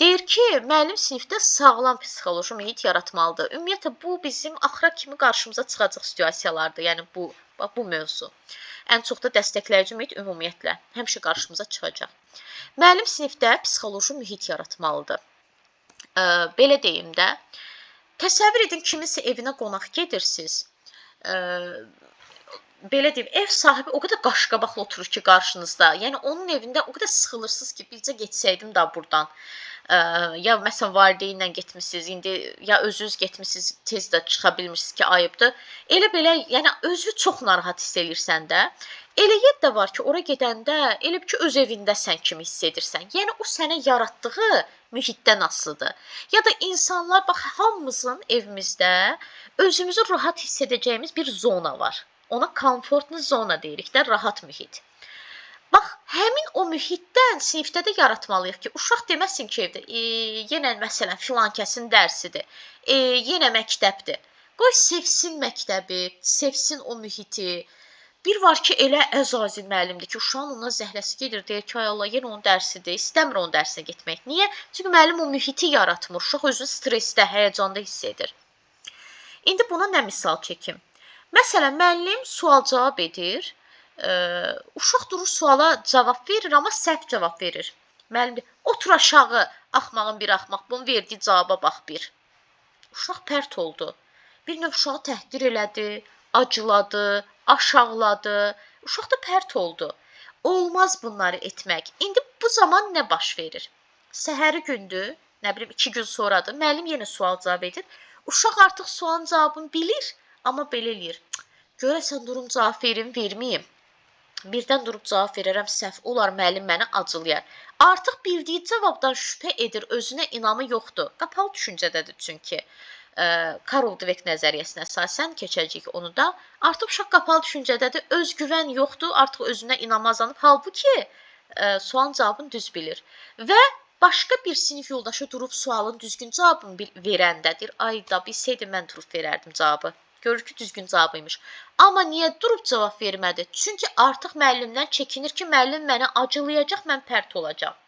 Deyir ki, müəllim sinifdə sağlam psixoloji mühit yaratmalıdır. Ümumiyyətlə, bu bizim axıra kimi qarşımıza çıxacaq situasiyalardır. Yəni, bu mövzu. Ən çox da dəstəkləyici mühit ümumiyyətlə həmişə qarşımıza çıxacaq. Müəllim sinifdə psixoloji mühit yaratmalıdır. Belə deyim də, təsəvvür edin, kiminsə evinə qonaq gedirsiniz. Belə deyim, ev sahibi o qədər qaşqabaqlı oturur ki, qarşınızda. Yəni, onun evində o qədər sıxılırsınız ki, bircə getsəydim da buradan. Ya məsələn valideynlə getmisiniz, indi ya özünüz getmisiniz, tez də çıxa bilmirsiniz ki, ayıbdır. Elə belə, yəni özünü çox narahat hiss eləyirsən də. Elə yer də var ki, ora gedəndə elə bir ki, öz evindəsən kimi hiss edirsən. Yəni o sənə yaratdığı mühitdən asılıdır. Ya da insanlar, bax, hamımızın evimizdə özümüzü rahat hiss edəcəyimiz bir zona var. Ona komfortlu zona deyirik də, rahat mühit. Bax, həmin o mühitdən sinifdə də yaratmalıyıq ki, uşaq deməsin ki, evdə, yenə məsələn filan kəsin dərsidir, yenə məktəbdir. Qoy sevsin məktəbi, sevsin o mühiti. Bir var ki, elə əzazil müəllimdir ki, uşağın ona zəhləsi gedir, deyir ki, ay Allah, yenə onun dərsidir, istəmir onun dərsinə getmək. Niyə? Çünki müəllim o mühiti yaratmır, uşaq özünü stressdə, həyəcanda hiss edir. İndi buna nə misal çəkim? Məsələn, müəllim sual-cavab edir, uşaq durur suala cavab verir, amma səhv cavab verir. Müəllim deyir, otur aşağı, axmağın bir axmaq, bunun verdiyi cavaba bax bir. Uşaq pərt oldu. Bir növ uşağı təhqir elədi, acıladı, aşağıladı. Uşaq da pərt oldu. Olmaz bunları etmək. İndi bu zaman nə baş verir? Səhəri gündür, nə bilim 2 gün sonradır, müəllim yenə sual-cavab edir. Uşaq artıq sualın cavabını bilir, amma belə eləyir. Görəsən durum cavab verim, verməyim. Birdən durub cavab verərəm, səhv olar, müəllim məni acılayar. Artıq bildiyi cavabdan şübhə edir, özünə inamı yoxdur. Qapalı düşüncədədir çünki. Karl Dweck nəzəriyyəsinə əsasən keçəcəyik onu da. Artıq uşaq qapalı düşüncədədir, özgüvən yoxdur, artıq özünə inam azalıb. Halbuki sualın cavabını düz bilir. Və başqa bir sinif yoldaşı durub sualın düzgün cavabını verəndədir. Ay da, bilsəydim mən durub verərdim cavabı. Görür ki, düzgün cavabıymış. Amma niyə durub cavab vermədi? Çünki artıq müəllimdən çəkinir ki, müəllim mənə acılayacaq, mən pərt olacaq.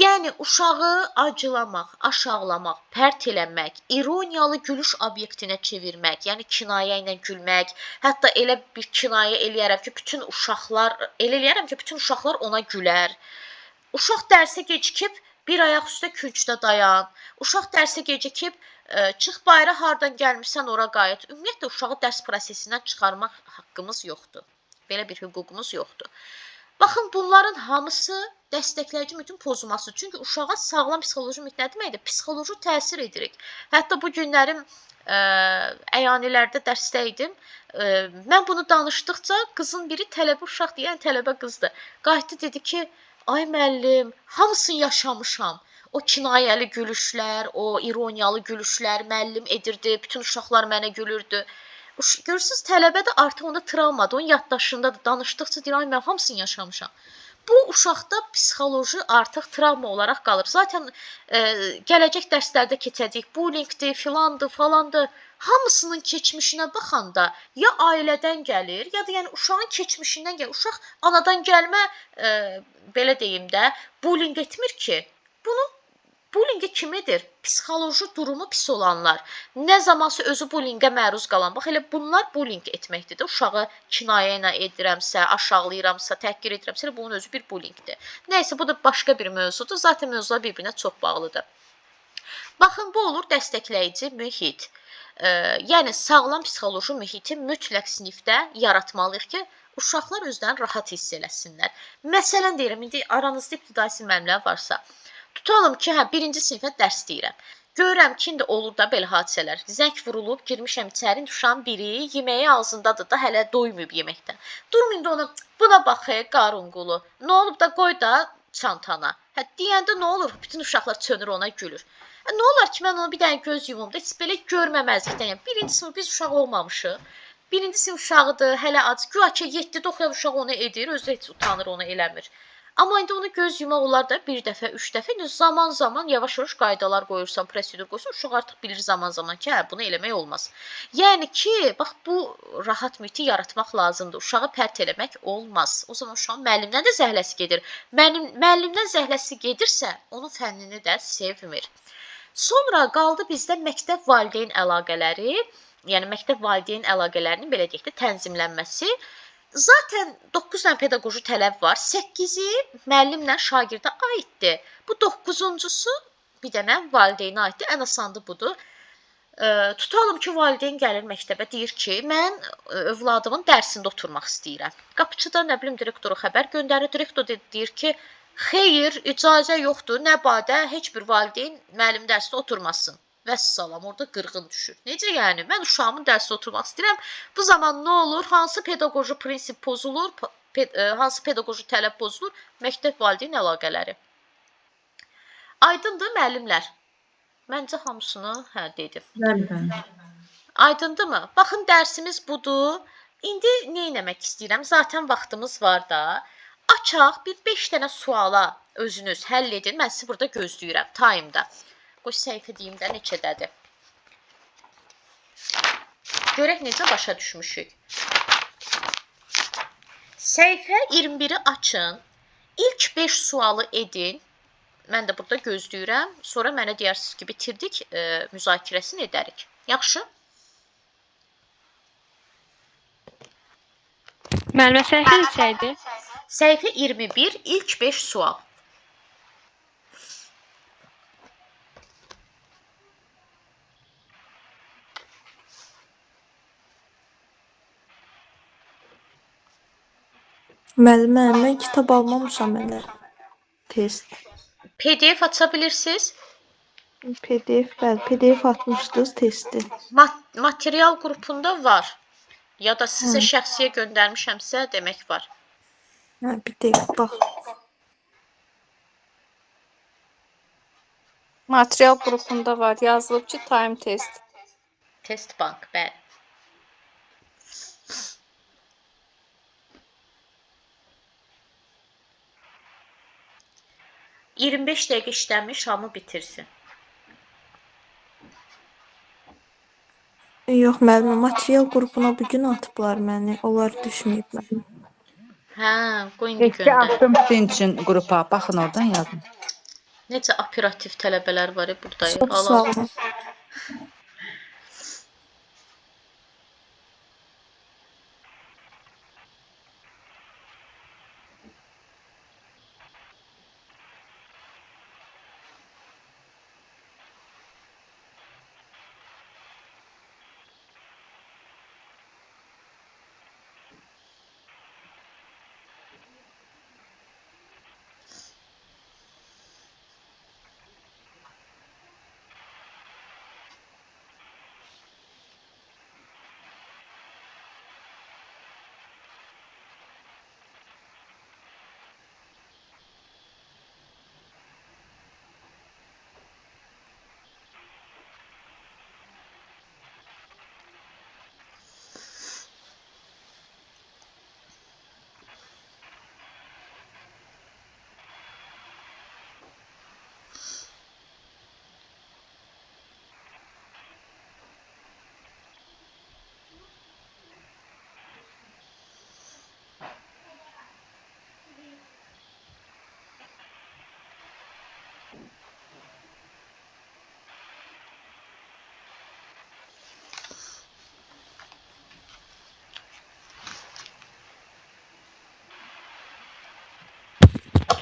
Yəni, uşağı acılamaq, aşağılamaq, pərt eləmək, ironiyalı gülüş obyektinə çevirmək, yəni kinayə ilə gülmək, hətta elə bir kinayə eləyərəm ki, bütün uşaqlar ona gülər. Uşaq dərsə gecikib, bir ayaq üstə küncdə dayan. Uşaq dərsə gecikib, çıx bayra hardan gəlmirsən ora qayıt. Ümumiyyətlə, uşağı dərs prosesindən çıxarmaq haqqımız yoxdur. Belə bir hüququmuz yoxdur. Baxın, bunların hamısı dəstəkləyici mühitin pozulması. Çünki uşağa sağlam psixoloji mühit nə deməkdir? Psixoloji təsir edirik. Hətta bu günlərim əyanilərdə dərsdə idim. Mən bunu danışdıqca qızın biri tələbə uşaq deyən tələbə qızdır. Qayıtdı dedi ki, ay müəllim, hamısını yaşamışam. O kinayəli gülüşlər, o ironiyalı gülüşlər müəllim edirdi, bütün uşaqlar mənə gülürdü. Görürsüz, tələbə də artıq onda travmadır, onun yaddaşındadır. Danışdıqca deyir, ay mən hamısını yaşamışam. Bu uşaqda psixoloji artıq travma olaraq qalır. Zaten gələcək dərslərdə keçəcək, bullyingdir, filandır, falandır. Hamısının keçmişinə baxanda ya ailədən gəlir, ya da yəni uşağın keçmişindən gəlir. Uşaq anadan gəlmə belə deyim də, bullying etmir ki. Bunu bullyingə kim edir? Psixoloji durumu pis olanlar. Nə zamansa özü bullyingə məruz qalan. Bax elə bunlar bullying etməkdir də. Uşağı kinayə ilə edirəmsə, aşağılayıramsa, təhqir edirəmsə, bunun özü bir bullyingdir. Nəysə, bu da başqa bir mövzudur. Zaten mövzular bir-birinə çox bağlıdır. Baxın, bu olur dəstəkləyici mühit. Yəni sağlam psixoloji mühiti mütləq sinifdə yaratmalıyıq ki, uşaqlar özlərini rahat hiss eləsinlər. Məsələn deyirəm, indi aranızda ibtidai sinif müəllimləri varsa, tutalım ki, birinci sinifə dərs deyirəm. Görürəm ki, indi olur da belə hadisələr. Zəng vurulub, girmişəm içəri, uşağın biri yeməyi ağzındadır da, hələ doymayıb yeməkdən. Durun indi ona, buna baxı, qarınqulu. Nə olub da, qoy da çantana. Deyəndə nə olur? Bütün uşaqlar çönür ona gülür. Nə olar ki, mən onu bir dənə göz yumumda, heç belə görməməzlikdən. Yəni, birinci sinif biz uşaq olmamışıq. Birinci sinif uşağıdır, hələ acı. Güya ki, 7-də oxuyan uşaq onu edir, özü heç utanır, onu eləmir. Amma indi onu göz yumaq olar da bir dəfə, 3 dəfə. İndi zaman-zaman yavaş-yavaş qaydalar qoyursan, prosedur qoyursan, uşaq artıq bilir zaman-zaman ki, bunu eləmək olmaz. Yəni ki, bax, bu rahat mühiti yaratmaq lazımdır. Uşağı pərt eləmək olmaz. O zaman uşağın müəllimdən də zəhləsi gedir. Müəllimdən zəhləsi gedirsə, onun fənnini də sevmir. Sonra qaldı bizdə məktəb valideyn əlaqələri, yəni məktəb valideyn əlaqələrinin belə deyək də tənzimlənməsi. Zaten 9 dənə pedaqoji tələb var. 8-i müəllimlə şagirdə aiddir. Bu 9-uncusu bir dənə valideynə aiddir. Ən asanı budur. Tutalım ki, valideyn gəlir məktəbə, deyir ki, mən övladımın dərsində oturmaq istəyirəm. Qapıçıda, nə bilim, direktoru xəbər göndərir. Direktor deyir ki, xeyr, icazə yoxdur, nə badə, heç bir valideyn müəllim dərsində oturmasın. Vəssalam, orada qırğın düşür. Necə yəni? Mən uşağımın dərsində oturmaq istəyirəm. Bu zaman nə olur? Hansı pedaqoji prinsip pozulur? Hansı pedaqoji tələb pozulur? Məktəb valideyn əlaqələri. Aydındır müəllimlər? Məncə hamısını dedim. Aydındırmı? Baxın, dərsimiz budur. İndi nə etmək istəyirəm? Zaten vaxtımız var da. Açaq, bir 5 dənə suala özünüz həll edin. Mən sizi burada gözləyirəm, time'da. Qoy səhifə deyim də neçədədir. Görək necə başa düşmüşük. Səhifə 21-i açın. İlk 5 sualı edin. Mən də burada gözləyirəm. Sonra mənə deyirsiniz ki, bitirdik, müzakirəsini edərik. Yaxşı? Müəllimə səhifə neçəydi? Səhifə 21, ilk 5 sual. Müəllimə, mən kitab almamışam hələ. Test. PDF aça bilirsiniz? PDF, bəli, PDF atmışdınız testi. Material qrupunda var. Ya da sizə şəxsiyə göndərmişəmsə, demək var. Bir dəqiqə, bax. Material qrupunda var, yazılıb ki, time test. Test bank, bəli. ...25 dəqiqə işlənmiş, hamı bitirsin. Yox, müəllimə, material qrupuna bugün atıblar məni. Onlar düşməyib mənim. Qoy indi göndər. Attım sizin üçün qrupa. Baxın, oradan yazın. Necə operativ tələbələr var burada. Çox sağ olun.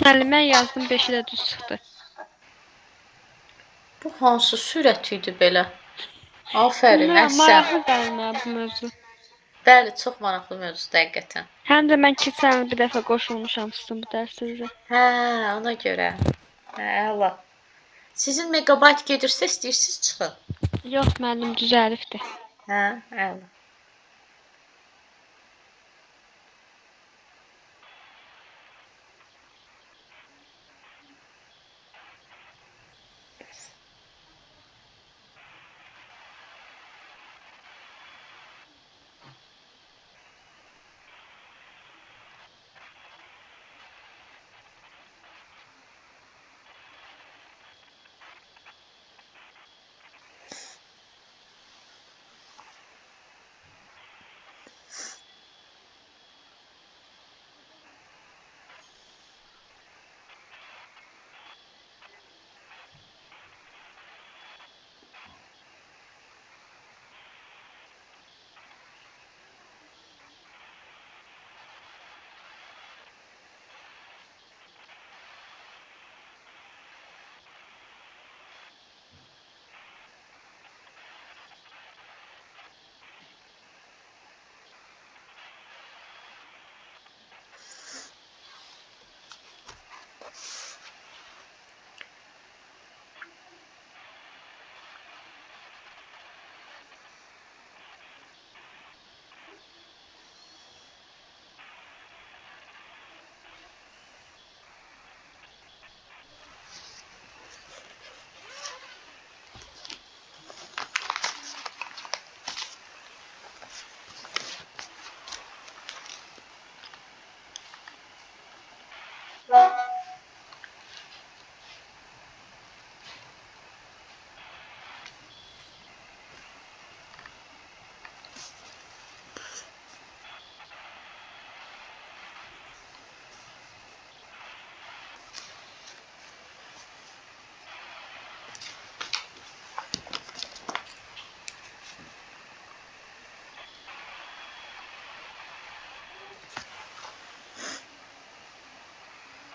Müəllim, mən yazdım 5-i də düz çıxdı. Bu hansı sürət idi belə? Afərin, Bilmirəm, əhsən. maraqlı gəlir mənə bu mövzu. Bəli, çox maraqlı mövzudur həqiqətən. Həm də mən keçən il bir dəfə qoşulmuşam sizin bu dərsinizə. Hə, ona görə. Hə, əla. Sizin megabayt gedirsə istəyirsiniz çıxın. Yox, müəllim düzəlibdir. Hə, əla.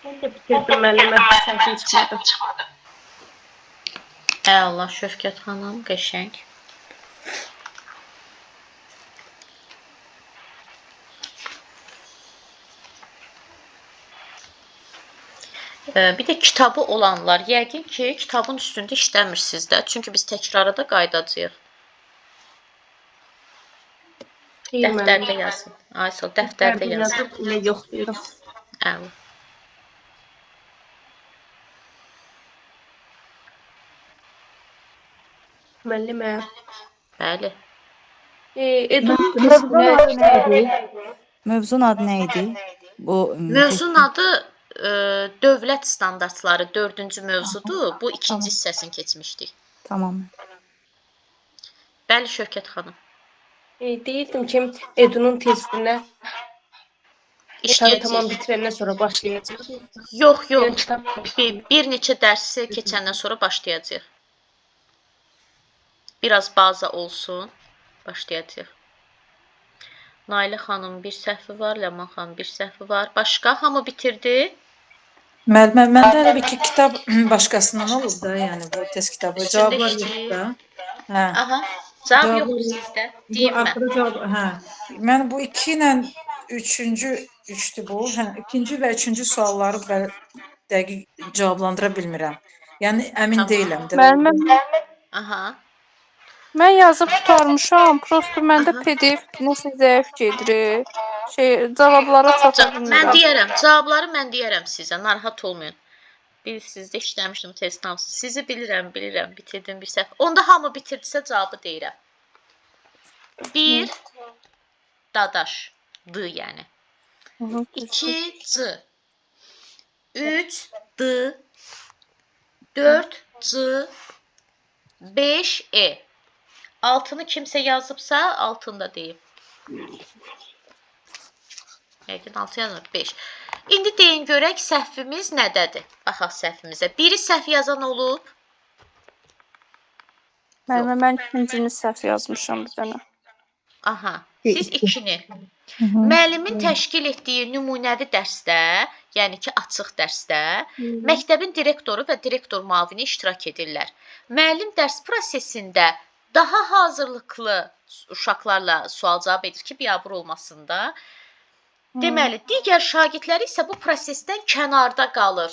Mən də bitirdim müəllimə. Səhvim çıxmadı. Əla, Şövkət xanım, qəşəng. Bir də kitabı olanlar, yəqin ki, kitabın üstündə işləmirsiniz də. Çünki biz təkrara da qaydacağıq. Dəftərdə yazın. Aysel, dəftərdə yazın. Elə yoxlayıram. Əla. Müəllimə. Bəli. Mövzunun adı nə idi? Mövzunun adı dövlət standartları 4-cü mövzudur. Bu 2-ci hissəsini keçmişdik. Tamam. Bəli, Şövkət xanım. Deyirdim ki, Edunun testinə İşləyəcək. tamam bitirəndən sonra başlayacaq. Yox. Bir neçə dərsi keçəndən sonra başlayacaq. Biraz baza olsun. Başlayacaq. Nailə xanım bir səhvi var, Ləman xanım bir səhvi var. Başqa hamı bitirdi? Müəllimə, məndə elə bir ki, kitab başqasından olub da, yəni bu test kitabı. Cavablar yoxdur da. Hə. Aha, cavab yoxdur sizdə. Deyim mən. Hə. Mən bu 2 ilə 3-cü bu. Hə, 2-ci və 3-cü sualları dəqiq cavablandıra bilmirəm. Yəni əmin deyiləm də. Müəllimə, Aha. mən yazıb qurtarmışam. Prosto məndə PDF nəsə zəif gedir. Cavablara çata Mən bilmirəm. deyərəm, cavabları mən deyərəm sizə, narahat olmayın. Sizdə işləmişdim test hamısı. Sizi bilirəm, bitirdim bir səhv. Onda hamı bitirdisə cavabı deyirəm. 1 dadaş, d yəni. 2 c. 3 d. 4 c. 5 e. Altını kimsə yazıbsa, altında deyim. Yəqin 6 yazılır, 5. İndi deyin görək səhvimiz nədədir? Baxaq səhvimizə. Biri səhv yazan olub? Müəllimə, mən ikincini səhv yazmışam bir dənə. Aha, siz 2-ni. Müəllimin təşkil etdiyi nümunəvi dərsdə yəni ki, açıq dərsdə məktəbin direktoru və direktor müavini iştirak edirlər. Müəllim dərs prosesində daha hazırlıqlı uşaqlarla sual-cavab edir ki, biabır olmasında. Deməli, digər şagirdləri isə bu prosesdən kənarda qalır.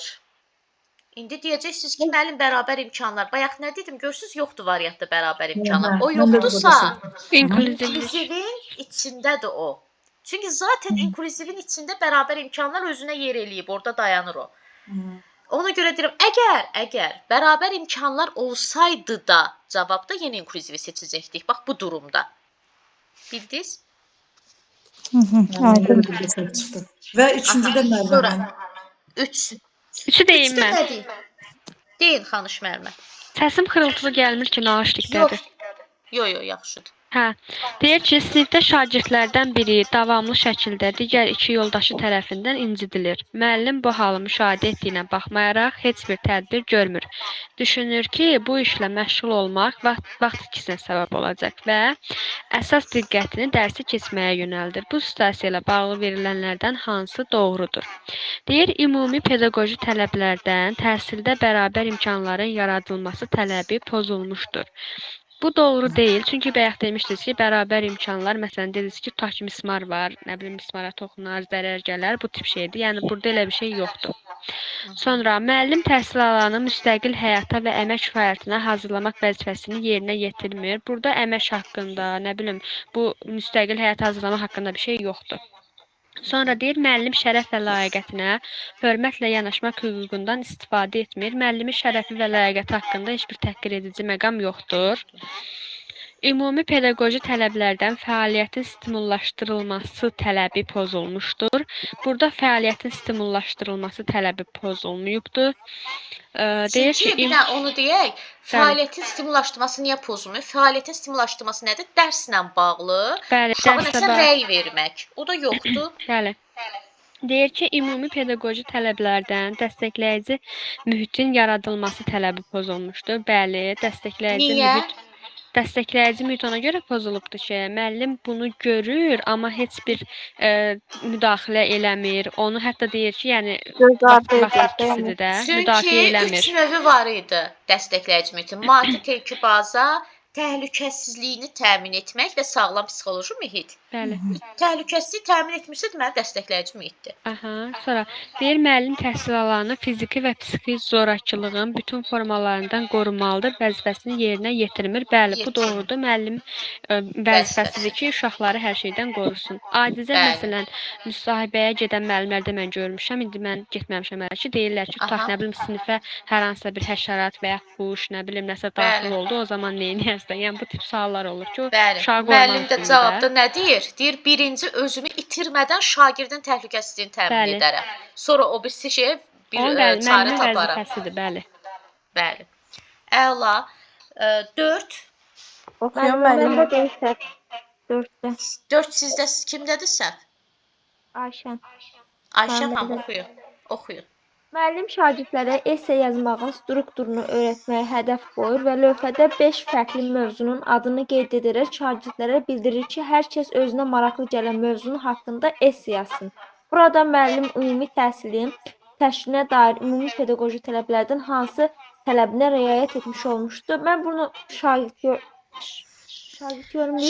İndi deyəcəksiniz ki, müəllim bərabər imkanlar. Bayaq nə dedim? Görürsüz, yoxdur variantda bərabər imkanlar. O yoxdursa, inklüzivin içindədir o. Çünki zaten inklüzivin içində bərabər imkanlar özünə yer eləyib, orada dayanır o. Ona görə deyirəm, əgər bərabər imkanlar olsaydı da, cavabda yenə inklüzivi seçəcəkdik. Bax, bu durumda. Bildiniz? Və üçüncüdə müəllim. Üçü deyim mən. Deyin, xanış müəllimə. Səsim xırıltılı gəlmir ki, naşlikdədir. Yox, yaxşıdır. Hə, deyir ki, sinifdə şagirdlərdən biri davamlı şəkildə digər iki yoldaşı tərəfindən incidilir. Müəllim bu halı müşahidə etdiyinə baxmayaraq heç bir tədbir görmür. Düşünür ki, bu işlə məşğul olmaq vaxt ikisinə səbəb olacaq və əsas diqqətini dərsi keçməyə yönəldir. Bu situasiya ilə bağlı verilənlərdən hansı doğrudur? Deyir, ümumi pedaqoji tələblərdən təhsildə bərabər imkanların yaradılması tələbi pozulmuşdur. Bu doğru deyil, çünki bayaq demişdiniz ki, bərabər imkanlar, məsələn, dediniz ki, tutaq ki, mismar var, nə bilim, mismara toxunar, zərər gələr, bu tip şeydir. Yəni, burada elə bir şey yoxdur. Sonra, müəllim təhsil alanı müstəqil həyata və əmək fəaliyyətinə hazırlamaq vəzifəsini yerinə yetirmir. Burada əmək haqqında, nə bilim, bu müstəqil həyata hazırlamaq haqqında bir şey yoxdur. Sonra deyir, müəllim şərəf və layiqətinə hörmətlə yanaşmaq hüququndan istifadə etmir. Müəllimin şərəfi və layiqəti haqqında heç bir təhqir edici məqam yoxdur. Ümumi pedaqoji tələblərdən fəaliyyətin stimullaşdırılması tələbi pozulmuşdur. Burada fəaliyyətin stimullaşdırılması tələbi pozulmayıbdır. Deyir ki, bir də onu deyək, fəaliyyətin stimullaşdırması niyə pozulmuyor? Fəaliyyətin stimullaşdırması nədir? Dərslə bağlı, uşağa nəsə rəy vermək. O da yoxdur. Bəli. Deyir ki, ümumi pedaqoji tələblərdən dəstəkləyici mühitin yaradılması tələbi pozulmuşdur. Bəli, dəstəkləyici mühit ona görə pozulubdur ki, müəllim bunu görür, amma heç bir müdaxilə eləmir. Onu hətta deyir ki, yəni vaxt ikisidir də, müdafiə eləmir. Çünki 3 növü var idi dəstəkləyici mühitin. Maddi terkibaza, təhlükəsizliyini təmin etmək və sağlam psixoloji mühit. Bəli. Təhlükəsizliyi təmin etmirsə, deməli dəstəkləyici mühitdir. Sonra deyir, müəllim təhsil alanı fiziki və psixi zorakılığın bütün formalarından qorunmalıdır, vəzifəsini yerinə yetirmir. Bəli, bu doğrudur. Müəllim vəzifəsidir ki, uşaqları hər şeydən qorusun. Adicə, məsələn, müsahibəyə gedən müəllimlərdə mən görmüşəm, indi mən getməmişəm hələ ki, deyirlər ki, tutaq, nə bilim, sinifə hər hansısa bir həşərat və ya quş, nə bilim, nəsə daxil oldu, o zaman neyniyərsən? Yəni, bu tip suallar olur ki, uşağı qorumaq müəllim də cavabda nə deyir? Deyir, birinci özümü itirmədən şagirdin təhlükəsizliyini təmin edərəm. Sonra o birisi şey bir çarə taparım. Bəli. Bəli. Əla. 4. Oxuyun müəllim. 4-də. 4 sizdə kimdədir səhv? Ayşən. Ayşən xanım oxuyun. Müəllim şagirdlərə esse yazmağın strukturunu öyrətməyə hədəf qoyur və lövhədə 5 fərqli mövzunun adını qeyd edərək şagirdlərə bildirir ki, hər kəs özünə maraqlı gələn mövzunun haqqında esse yazsın. Burada müəllim ümumi təhsilin təşkilinə dair ümumi pedaqoji tələblərdən hansı tələbinə riayət etmiş olmuşdur? Mən bunu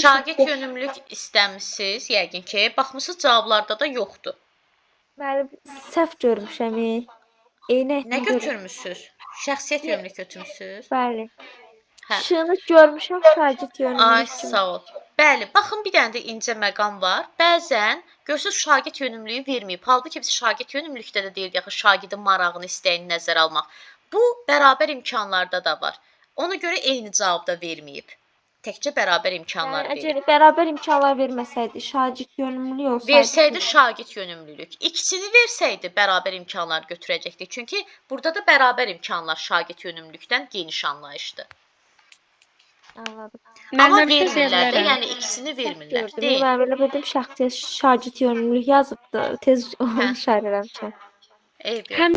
şagird yönümlülük istəmisiniz, yəqin ki, baxmısınız cavablarda da yoxdur. Müəllim səhv görmüşəm. Nə götürmüsünüz? Şəxsiyyət yönümlülük götürmüsünüz? Bəli. Şunu görmüşəm şagird yönümlülük. Ay, sağ ol. Bəli, baxın bir dənə də incə məqam var. Bəzən görürsüz şagird yönümlülüyü verməyib. Halbuki biz şagird yönümlülükdə də deyirik axı şagirdin marağını, istəyini nəzərə almaq. Bu bərabər imkanlarda da var. Ona görə eyni cavab da verməyib. Təkcə bərabər imkanlar verir. Əgər bərabər imkanlar verməsəydi, şagird yönümlülük olsaydı. Versəydi şagird yönümlülük. İkisini versəydi bərabər imkanlar götürəcəkdi. Çünki burada da bərabər imkanlar şagird yönümlülükdən geniş anlayışdır. Anladım. Amma vermirlər də, yəni ikisini vermirlər. Mən belə bildim, şagird yönümlülük yazıbdı. Tez şairələmişəm. Həm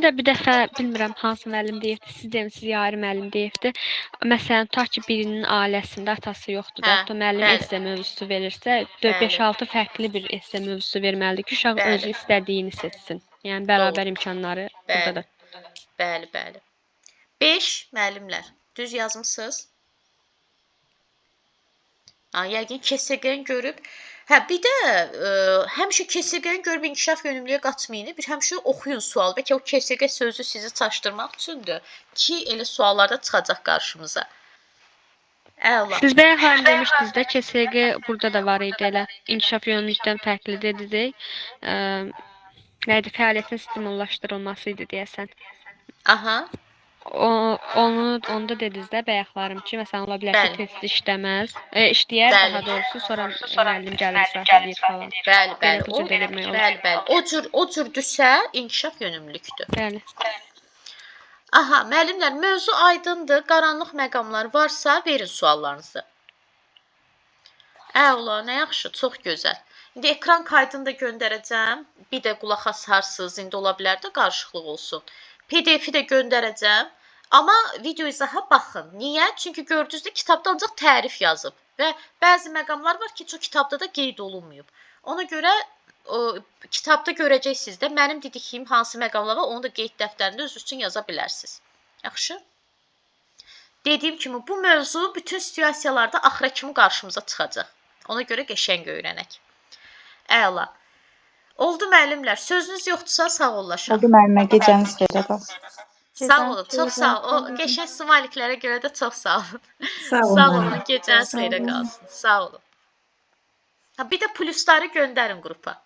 də bir dəfə bilmirəm hansı müəllim deyibdi, siz demisiniz, ya ayrı müəllim deyibdi. Məsələn, tutaq ki, birinin ailəsində atası yoxdur da, müəllim esse mövzusu verirsə, 5-6 fərqli bir esse mövzusu verməlidir ki, uşaq özü istədiyini seçsin. Yəni bərabər imkanları burdadır. Bəli, bəli. 5 müəllimlər. Düz yazmısınız? Yəqin KSQ-ni görüb. Hə, bir də həmişə KSQ-ni görüb inkişaf yönümlüyə qaçmayın. Bir həmişə oxuyun sual. Bəlkə o KSQ sözü sizi çaşdırmaq üçündür ki, elə suallarda çıxacaq qarşımıza. Əla. Siz bayaqlar demişdiniz də KSQ burada da var idi elə. İnkişaf yönümlükdən fərqli dediniz. Nədir? Fəaliyyətin stimullaşdırılması idi deyəsən. Aha. Onda dediniz də bayaqlarım ki, məsələn ola bilər ki, test işləməz. İşləyər daha doğrusu, sonra müəllim gəlir islah edir falan. Bəli. O cürdürsə inkişaf yönümlülükdür. Bəli. Aha, müəllimlər, mövzu aydındır. Qaranlıq məqamlar varsa verin suallarınızı. Əla, nə yaxşı, çox gözəl. İndi ekran kaydını da göndərəcəm. Bir də qulaq asarsınız, indi ola bilər də qarışıqlıq olsun. PDF-i də göndərəcəm. Amma video izaha baxın. Niyə? Çünki gördünüzdə kitabda ancaq tərif yazıb və bəzi məqamlar var ki, çox kitabda da qeyd olunmayıb. Ona görə kitabda görəcəksiniz də mənim dediyim hansı məqamlar var, onu da qeyd dəftərində özünüz üçün yaza bilərsiniz. Yaxşı? Dediyim kimi bu mövzu bütün situasiyalarda axıra kimi qarşımıza çıxacaq. Ona görə qəşəng öyrənək. Əla. Oldu müəllimlər. Sözünüz yoxdursa sağ ollaşaq. Oldu müəllimə, gecəniz xeyrə qalsın. Sağ olun, çox sağ olun. O qəşəng smayliklərə görə də çox sağ olun. Sağ olun. Gecəniz xeyrə qalsın. Sağ olun. Bir də plusları göndərin qrupa.